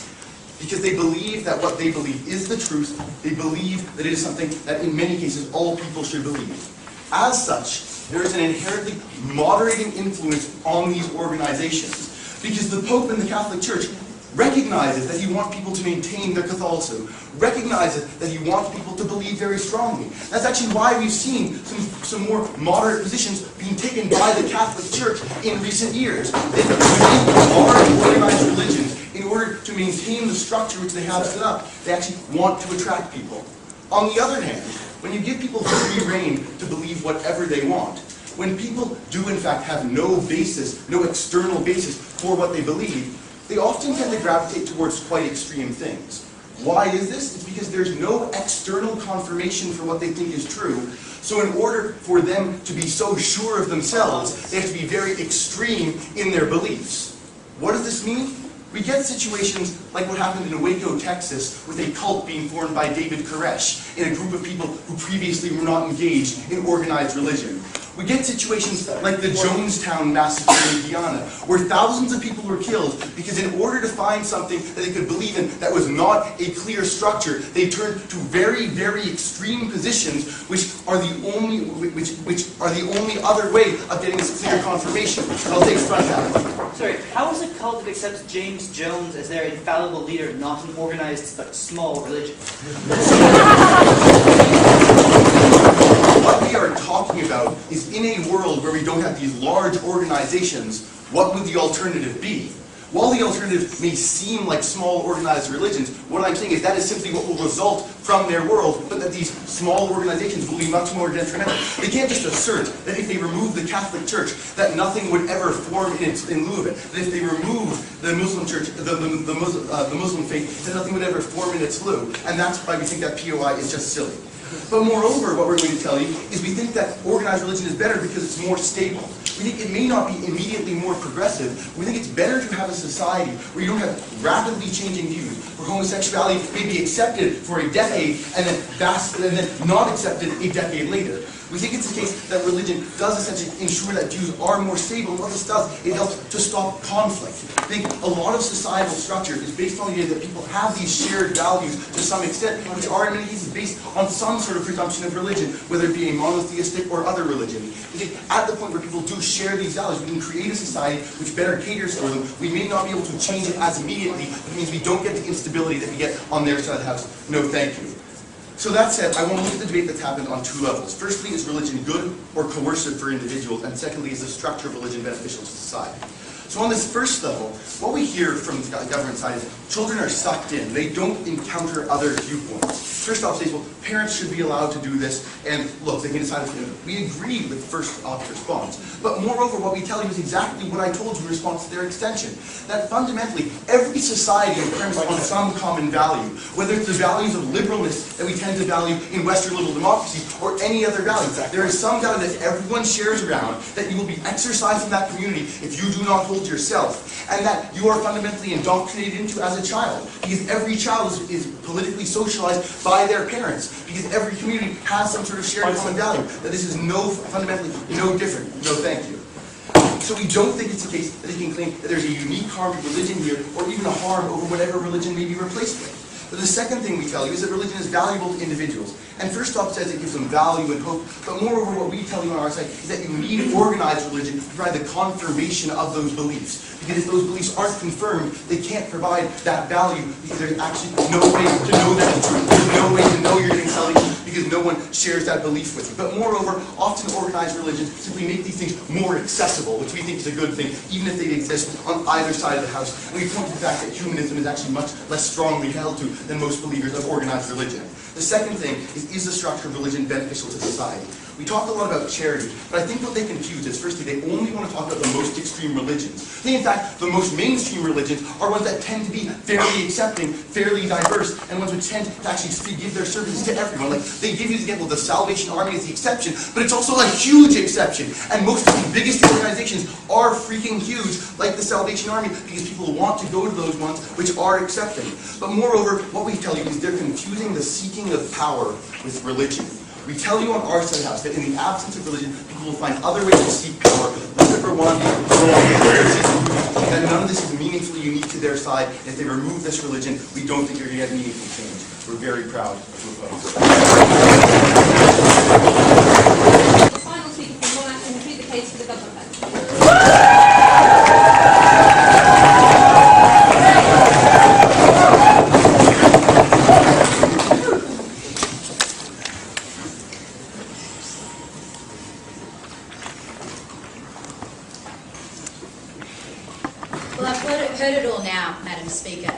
Because they believe that what they believe is the truth, they believe that it is something that in many cases all people should believe. As such, there is an inherently moderating influence on these organizations. Because the Pope and the Catholic Church recognizes that he wants people to maintain their Catholicism, recognizes that he wants people to believe very strongly. That's actually why we've seen some more moderate positions being taken by the Catholic Church in recent years. They've made large organized religions in order to maintain the structure which they have set up. They actually want to attract people. On the other hand, when you give people free rein to believe whatever they want, when people do in fact have no basis, no external basis for what they believe, they often tend to gravitate towards quite extreme things. Why is this? It's because there's no external confirmation for what they think is true. So in order for them to be so sure of themselves, they have to be very extreme in their beliefs. What does this mean? We get situations like what happened in Waco, Texas, with a cult being formed by David Koresh in a group of people who previously were not engaged in organized religion. We get situations like the Jonestown massacre in Guyana, where thousands of people were killed because in order to find something that they could believe in that was not a clear structure, they turned to very, very extreme positions which are the only other way of getting this clear confirmation. I'll take front out. Sorry, how is a cult that accepts James Jones as their infallible leader not an organized but small religion? What we are talking about is in a world where we don't have these large organizations, what would the alternative be? While the alternative may seem like small organized religions, what I'm saying is that is simply what will result from their world, but that these small organizations will be much more detrimental. They can't just assert that if they remove the Catholic Church, that nothing would ever form in lieu of it. That if they remove the Muslim Church, the Muslim faith, that nothing would ever form in its lieu. And that's why we think that POI is just silly. But moreover, what we're going to tell you is we think that organized religion is better because it's more stable. We think it may not be immediately more progressive. We think it's better to have a society where you don't have rapidly changing views, where homosexuality may be accepted for a decade and then not accepted a decade later. We think it's the case that religion does essentially ensure that Jews are more stable. What this does, it helps to stop conflict. I think a lot of societal structure is based on the idea that people have these shared values to some extent, which are in many cases based on some sort of presumption of religion, whether it be a monotheistic or other religion. I think at the point where people do share these values, we can create a society which better caters for them. We may not be able to change it as immediately, but it means we don't get the instability that we get on their side of the house. No, thank you. So that said, I want to look at the debate that's happened on two levels. Firstly, is religion good or coercive for individuals? And secondly, is the structure of religion beneficial to society? So on this first level, what we hear from the government side is children are sucked in. They don't encounter other viewpoints. First off, says, well, parents should be allowed to do this, and look, they can decide if they do it. We agree with the first off response. But moreover, what we tell you is exactly what I told you in response to their extension. That fundamentally, every society is premised on some common value, whether it's the values of liberalness that we tend to value in Western liberal democracy, or any other value. There is some value that everyone shares around, that you will be exercised in that community if you do not hold yourself, and that you are fundamentally indoctrinated into as a child, because every child is politically socialized by their parents, because every community has some sort of shared common value, that this is fundamentally no different. No thank you. So we don't think it's the case that they can claim that there's a unique harm to religion here, or even a harm over whatever religion may be replaced with. But the second thing we tell you is that religion is valuable to individuals. And first off, says it gives them value and hope. But moreover, what we tell you on our side is that you need organized religion to provide the confirmation of those beliefs. Because if those beliefs aren't confirmed, they can't provide that value, because there's actually no way to know that it's true. There's no way to know you're getting salvation, because no one shares that belief with you. But moreover, often organized religions simply make these things more accessible, which we think is a good thing, even if they exist on either side of the house. And we point to the fact that humanism is actually much less strongly held to than most believers of organized religion. The second thing is the structure of religion beneficial to society? We talk a lot about charity, but I think what they confuse is, firstly, they only want to talk about the most extreme religions. I think, in fact, the most mainstream religions are ones that tend to be fairly accepting, fairly diverse, and ones which tend to actually give their services to everyone. Like, they give you the example of the Salvation Army as the exception, but it's also a huge exception. And most of the biggest organizations are freaking huge, like the Salvation Army, because people want to go to those ones which are accepting. But moreover, what we tell you is they're confusing the seeking of power with religion. We tell you on our side of the house that in the absence of religion, people will find other ways to seek power, look at Rwanda, that none of this is meaningfully unique to their side. And if they remove this religion, we don't think you're going to get meaningful change. We're very proud to oppose. The final speaker from Monash can conclude the case for the government. Well, I've heard it all now, Madam Speaker.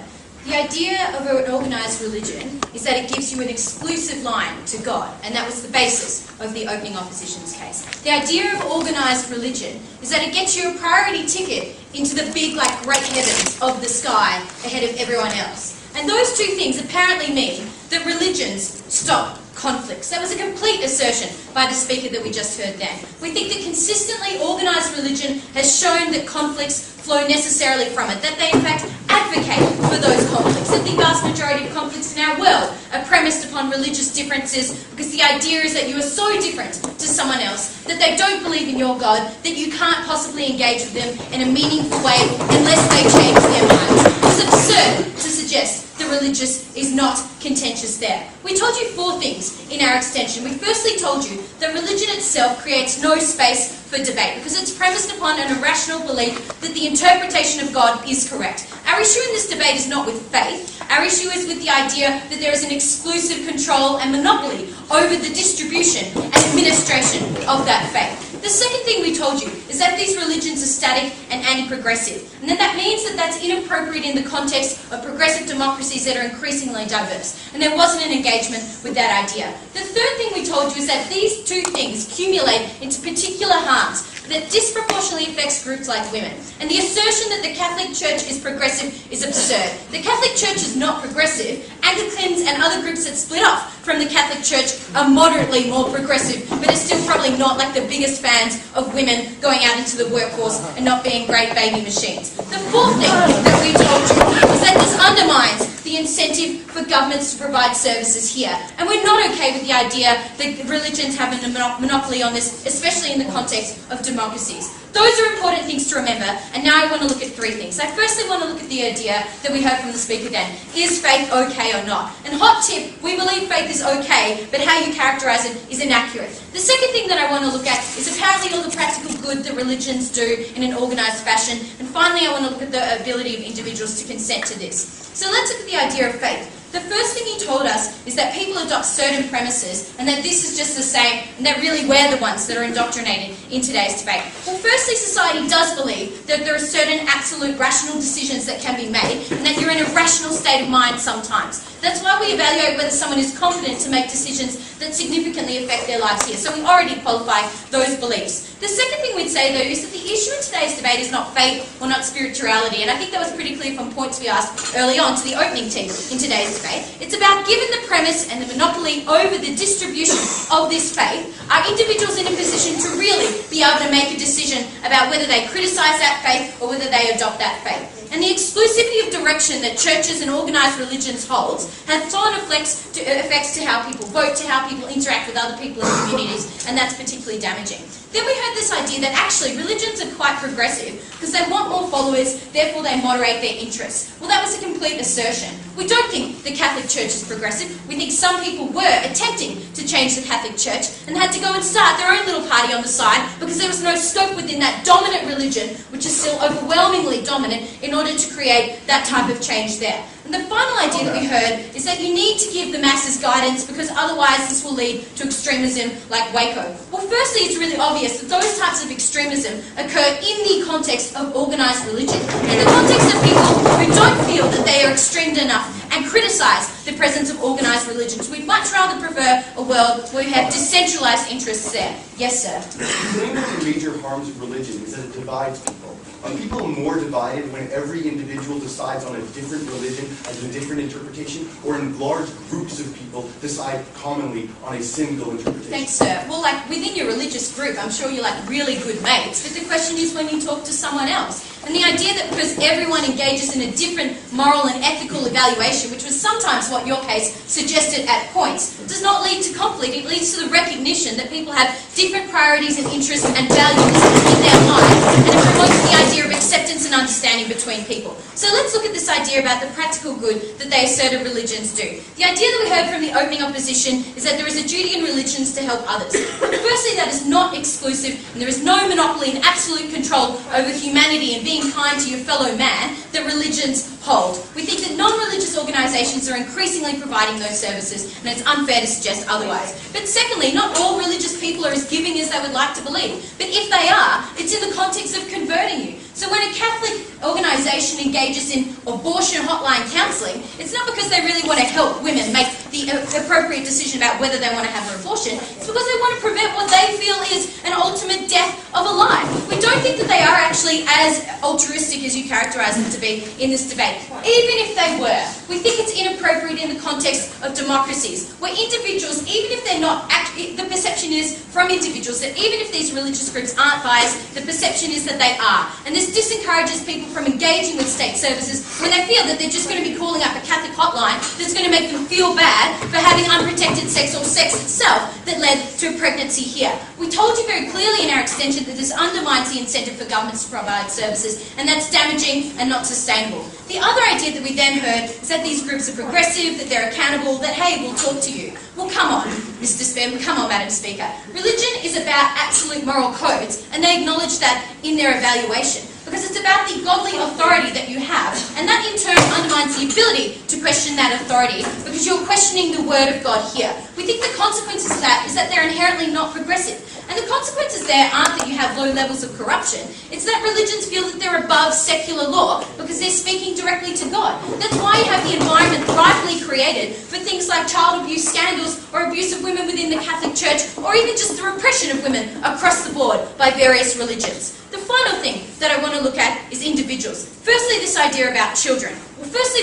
The idea of an organised religion is that it gives you an exclusive line to God, and that was the basis of the opening opposition's case. The idea of organised religion is that it gets you a priority ticket into the big, great heavens of the sky ahead of everyone else. And those two things apparently mean that religions stop conflicts. That was a complete assertion by the speaker that we just heard then. We think that consistently organised religion has shown that conflicts flow necessarily from it, that they in fact advocate for those conflicts, that the vast majority of conflicts in our world are premised upon religious differences, because the idea is that you are so different to someone else, that they don't believe in your God, that you can't possibly engage with them in a meaningful way unless they change their minds. It's absurd to suggest the religious is not contentious there. We told you 4 things in our extension. We firstly told you that religion itself creates no space for debate, because it's premised upon an irrational belief that the interpretation of God is correct. Our issue in this debate is not with faith. Our issue is with the idea that there is an exclusive control and monopoly over the distribution and administration of that faith. The second thing we told you is that these religions are static and anti-progressive, and then that means that that's inappropriate in the context of progressive democracies that are increasingly diverse, and there wasn't an engagement with that idea. The third thing we told you is that these 2 things accumulate into particular harms that disproportionately affects groups like women. And the assertion that the Catholic Church is progressive is absurd. The Catholic Church is not progressive. Anglicans and other groups that split off from the Catholic Church are moderately more progressive, but are still probably not the biggest fans of women going out into the workforce and not being great baby machines. The fourth thing that we told you is that this undermines the incentive for governments to provide services here. And we're not okay with the idea that religions have a monopoly on this, especially in the context of democracies. Those are important things to remember, and now I want to look at three things. I firstly want to look at the idea that we heard from the speaker then. Is faith okay or not? And hot tip, we believe faith is okay, but how you characterise it is inaccurate. The second thing that I want to look at is apparently all the practical good that religions do in an organised fashion. And finally, I want to look at the ability of individuals to consent to this. So let's look at the idea of faith. The first thing he told us is that people adopt certain premises and that this is just the same and that really we're the ones that are indoctrinated in today's debate. Well, firstly, society does believe that there are certain absolute rational decisions that can be made and that you're in a rational state of mind sometimes. That's why we evaluate whether someone is confident to make decisions that significantly affect their lives here. So we already qualify those beliefs. The second thing we'd say, though, is that the issue in today's debate is not faith or not spirituality, and I think that was pretty clear from points we asked early on to the opening team in today's debate. It's about, given the premise and the monopoly over the distribution of this faith, are individuals in a position to really be able to make a decision about whether they criticise that faith or whether they adopt that faith. And the exclusivity of direction that churches and organised religions holds has flow-on effects to how people vote, to how people interact with other people in communities, and that's particularly damaging. Then we heard this idea that actually religions are quite progressive because they want more followers, therefore they moderate their interests. Well, that was a complete assertion. We don't think the Catholic Church is progressive. We think some people were attempting to change the Catholic Church and had to go and start their own little party on the side because there was no scope within that dominant religion, which is still overwhelmingly dominant, in order to create that type of change there. And the final idea that we heard is that you need to give the masses guidance because otherwise this will lead to extremism like Waco. Well, firstly, it's really obvious that those types of extremism occur in the context of organised religion, in the context of people who don't feel that they are extreme enough and criticise the presence of organised religions. We'd much rather prefer a world where we have decentralised interests there. Yes, sir? The thing that the major harms of religion is that it divides people. People are more divided when every individual decides on a different religion as a different interpretation, or in large groups of people decide commonly on a single interpretation. Thanks, sir. Well, like within your religious group, I'm sure you're like really good mates, but the question is when you talk to someone else. And the idea that because everyone engages in a different moral and ethical evaluation, which was sometimes what your case suggested at points, does not lead to conflict. It leads to the recognition that people have different priorities and interests and values in their lives, and it promotes the idea of acceptance and understanding between people. So let's look at this idea about the practical good that they asserted religions do. The idea that we heard from the opening opposition is that there is a duty in religions to help others. Firstly, that is not exclusive, and there is no monopoly and absolute control over humanity and being kind to your fellow man that religions hold. We think that non-religious organisations are increasingly providing those services, and it's unfair to suggest otherwise. But secondly, not all religious people are as giving as they would like to believe. But if they are, it's in the context of converting you. So when a Catholic organisation engages in abortion hotline counselling, it's not because they really want to help women make the appropriate decision about whether they want to have an abortion. It's because they want to prevent what they feel is an ultimate death of a life. We don't think that they are actually as altruistic as you characterise them to be in this debate. Even if they were, we think it's inappropriate in the context of democracies, where individuals, even if they're not, the perception is from individuals that even if these religious groups aren't biased, the perception is that they are. And this disencourages people from engaging with state services when they feel that they're just going to be calling up a Catholic hotline that's going to make them feel bad for having unprotected sex or sex itself that led to a pregnancy here. We told you very clearly in our extension that this undermines the incentive for governments to provide services, and that's damaging and not sustainable. The other idea that we then heard is that these groups are progressive, that they're accountable, that, hey, we'll talk to you. Well, come on, Mr. Speaker, come on, Madam Speaker. Religion is about absolute moral codes, and they acknowledge that in their evaluation, because it's about the godly authority that you have, and that in turn undermines the ability to question that authority, because you're questioning the word of God here. We think the consequences of that is that they're inherently not progressive. And the consequences there aren't that you have low levels of corruption, it's that religions feel that they're above secular law because they're speaking directly to God. That's why you have the environment rightly created for things like child abuse scandals or abuse of women within the Catholic Church, or even just the repression of women across the board by various religions. The final thing that I want to look at is individuals. Firstly, this idea about children. Well, firstly,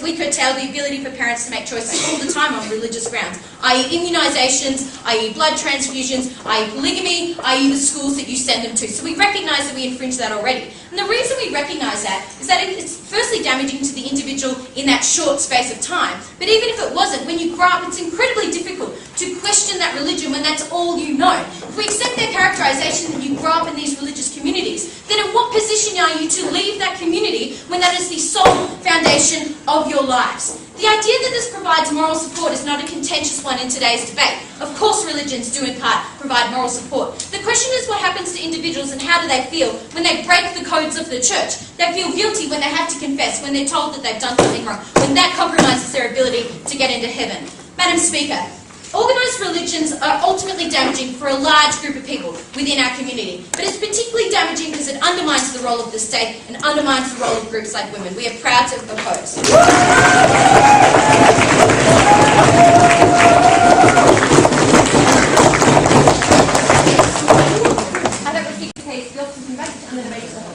we curtail the ability for parents to make choices all the time on religious grounds, i.e. immunisations, i.e. blood transfusions, i.e. polygamy, i.e. the schools that you send them to. So we recognise that we infringe that already. And the reason we recognise that is that it's firstly damaging to the individual in that short space of time. But even if it wasn't, when you grow up, it's incredibly difficult to question that religion when that's all you know. If we accept their characterisation that you grow up in these religious communities, then in what position are you to leave that community when that is the sole foundation of your lives? The idea that this provides moral support is not a contentious one in today's debate. Of course religions do in part provide moral support. The question is what happens to individuals and how do they feel when they break the codes of the church? They feel guilty when they have to confess, when they're told that they've done something wrong, when that compromises their ability to get into heaven. Madam Speaker, organised religions are ultimately damaging for a large group of people within our community, but it's particularly damaging because it undermines the role of the state and undermines the role of groups like women. We are proud to oppose. I don't repeat the case. The officers invited and the debate is over.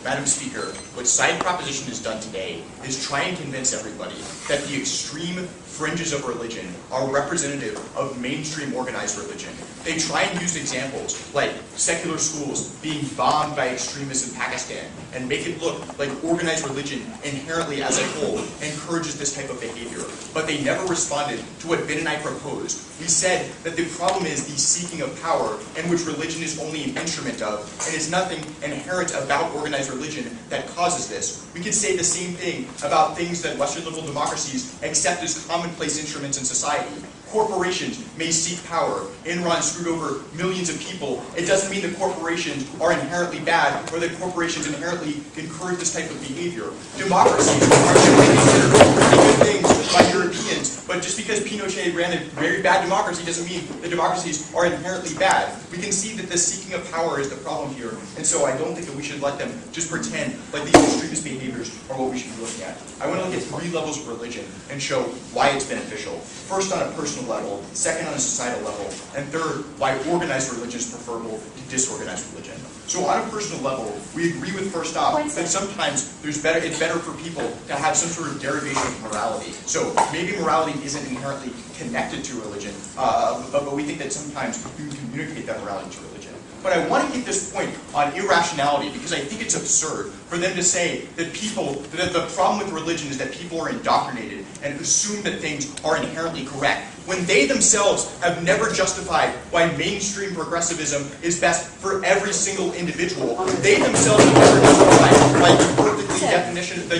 Madam Speaker, what side proposition has done today is try and convince everybody that the extreme fringes of religion are representative of mainstream organized religion. They try and use examples like secular schools being bombed by extremists in Pakistan and make it look like organized religion inherently as a whole encourages this type of behavior. But they never responded to what Ben and I proposed. We said that the problem is the seeking of power in which religion is only an instrument of, and is nothing inherent about organized religion that causes this. We could say the same thing about things that Western liberal democracies accept as commonplace instruments in society. Corporations may seek power. Enron screwed over millions of people. It doesn't mean that corporations are inherently bad or that corporations inherently encourage this type of behavior. Democracies are generally considered pretty good things by Europeans, but just because Pinochet ran a very bad democracy doesn't mean that democracies are inherently bad. We can see that the seeking of power is the problem here, and so I don't think that we should let them just pretend like these extremist behaviors are what we should be looking at. I want to look at 3 levels of religion and show why it's beneficial. First, on a personal level, second on a societal level, and third, why organized religion is preferable to disorganized religion. So on a personal level, we agree with first off that sometimes it's better for people to have some sort of derivation of morality. So maybe morality isn't inherently connected to religion, but we think that sometimes you can communicate that morality to religion. But I want to get this point on irrationality because I think it's absurd for them to say that that the problem with religion is that people are indoctrinated and assume that things are inherently correct, when they themselves have never justified why mainstream progressivism is best for every single individual. They themselves have never justified why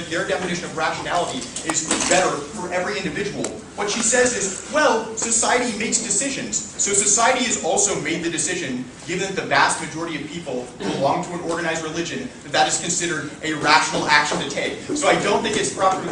their definition of rationality is better for every individual. What she says is, well, society makes decisions. So society has also made the decision, given that the vast majority of people belong to an organized religion, that is considered a rational action to take. So I don't think it's properly,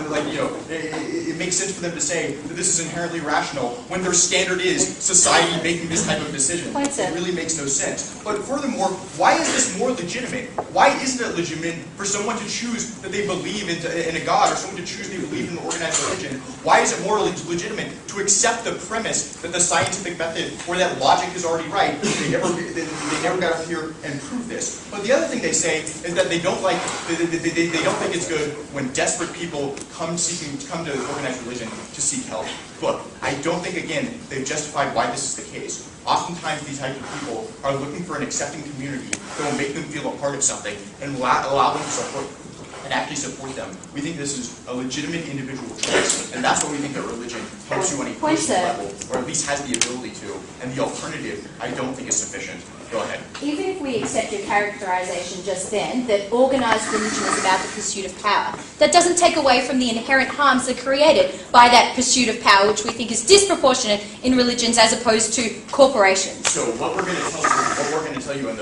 it makes sense for them to say that this is inherently rational when their standard is society making this type of decision. It really makes no sense. But furthermore, why is this more legitimate? Why isn't it legitimate for someone to choose that they believe in a God, or someone to choose they believe in an organized religion? Why is it more legitimate to accept the premise that the scientific method or that logic is already right? They never got up here and proved this. But the other thing they say is that they don't think it's good when desperate people come to organized religion to seek help. Look, I don't think, again, they've justified why this is the case. Oftentimes, these types of people are looking for an accepting community that will make them feel a part of something and allow them to support them. We think this is a legitimate individual choice, and that's what we think that religion helps you on a personal level, or at least has the ability to. And the alternative, I don't think is sufficient. Go ahead. Even if we accept your characterisation just then, that organised religion is about the pursuit of power, that doesn't take away from the inherent harms that are created by that pursuit of power, which we think is disproportionate in religions as opposed to corporations. So what we're going to tell you in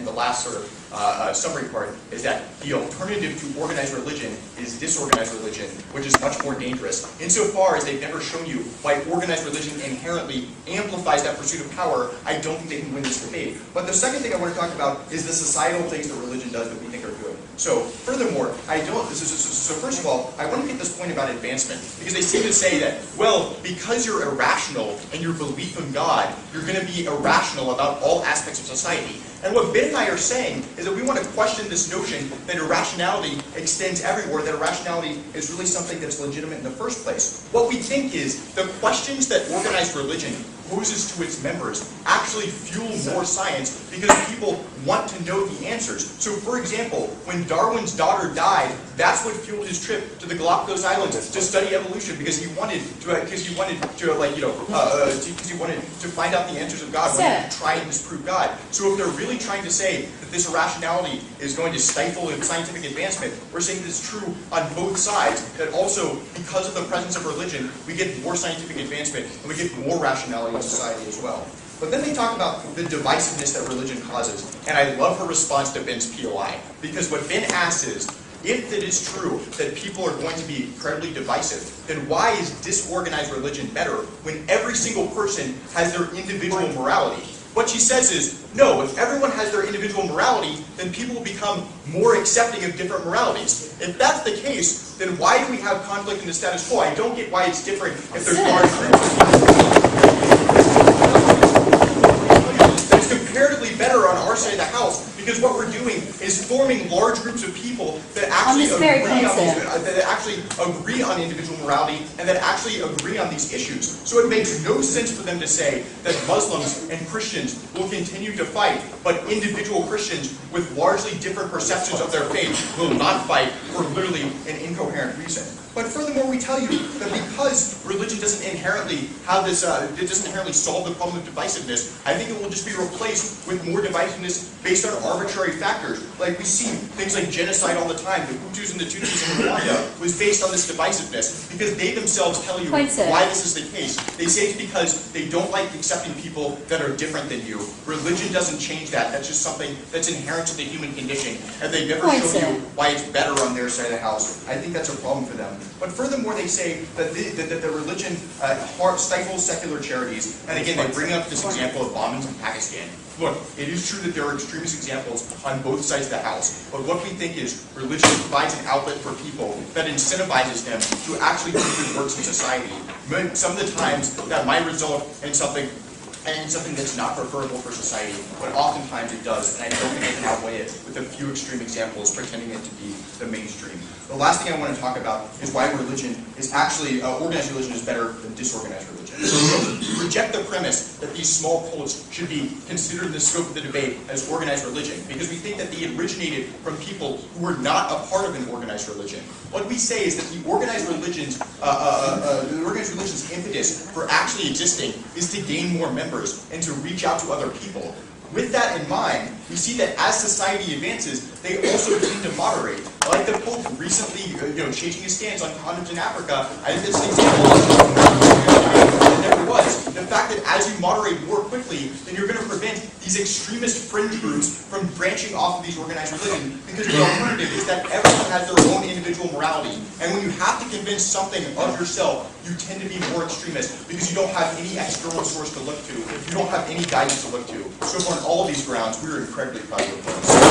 the last sort of summary part is that the alternative to organized religion is disorganized religion, which is much more dangerous. Insofar as they've never shown you why organized religion inherently amplifies that pursuit of power, I don't think they can win this debate. But the second thing I want to talk about is the societal things that religion does that we think are good. So, furthermore, so first of all, I want to get this point about advancement, because they seem to say that, well, because you're irrational in your belief in God, you're going to be irrational about all aspects of society. And what Ben and I are saying is that we want to question this notion that irrationality extends everywhere, that irrationality is really something that's legitimate in the first place. What we think is the questions that organized religion poses to its members actually fuel more science because people want to know the answers. So, for example, when Darwin's daughter died, that's what fueled his trip to the Galapagos Islands to study evolution, because he wanted to find out the answers of God, wanted to try and disprove God. So, if they're really trying to say that this irrationality is going to stifle scientific advancement, we're saying this is true on both sides. That also, because of the presence of religion, we get more scientific advancement and we get more rationality in society as well. But then they talk about the divisiveness that religion causes. And I love her response to Ben's POI. Because what Ben asks is, if it is true that people are going to be incredibly divisive, then why is disorganized religion better when every single person has their individual morality? What she says is, no, if everyone has their individual morality, then people will become more accepting of different moralities. If that's the case, then why do we have conflict in the status quo? I don't get why it's different if there's large groups of people. It's comparatively better on our side of the house, because what we're doing is forming large groups of people that actually agree on individual morality and that actually agree on these issues. So it makes no sense for them to say that Muslims and Christians will continue to fight, but individual Christians with largely different perceptions of their faith will not fight for literally an incoherent reason. But furthermore, we tell you that because religion doesn't inherently have this, it doesn't inherently solve the problem of divisiveness, I think it will just be replaced with more divisiveness based on arbitrary factors. Like we see things like genocide all the time. The Hutus and the Tutsis in Rwanda was based on this divisiveness because they themselves tell you why this is the case. They say it's because they don't like accepting people that are different than you. Religion doesn't change that. That's just something that's inherent to the human condition. And they never show you why it's better on their side of the house. I think that's a problem for them. But furthermore, they say that the religion stifles secular charities. And again, they bring up this example of bombings in Pakistan. Look, it is true that there are extremist examples on both sides of the house. But what we think is religion provides an outlet for people that incentivizes them to actually do good works in society. Some of the times that might result in something that's not preferable for society, but oftentimes it does, and I don't think I can outweigh it with a few extreme examples pretending it to be the mainstream. The last thing I want to talk about is why religion is actually, organized religion is better than disorganized religion. We reject the premise that these small cults should be considered in the scope of the debate as organized religion, because we think that they originated from people who were not a part of an organized religion. What we say is that the organized religion's impetus for actually existing is to gain more members and to reach out to other people. With that in mind, we see that as society advances, they also tend to moderate. Like the Pope recently, changing his stance on condoms in Africa, I think that's an example that never was. The fact that as you moderate more quickly, then you're going to prevent these extremist fringe groups from branching off of these organized religion, because the alternative is that everyone has their own individual morality. And when you have to convince something of yourself, you tend to be more extremist because you don't have any external source to look to. You don't have any guidance to look to. So on all of these grounds, we are incredibly proud of this.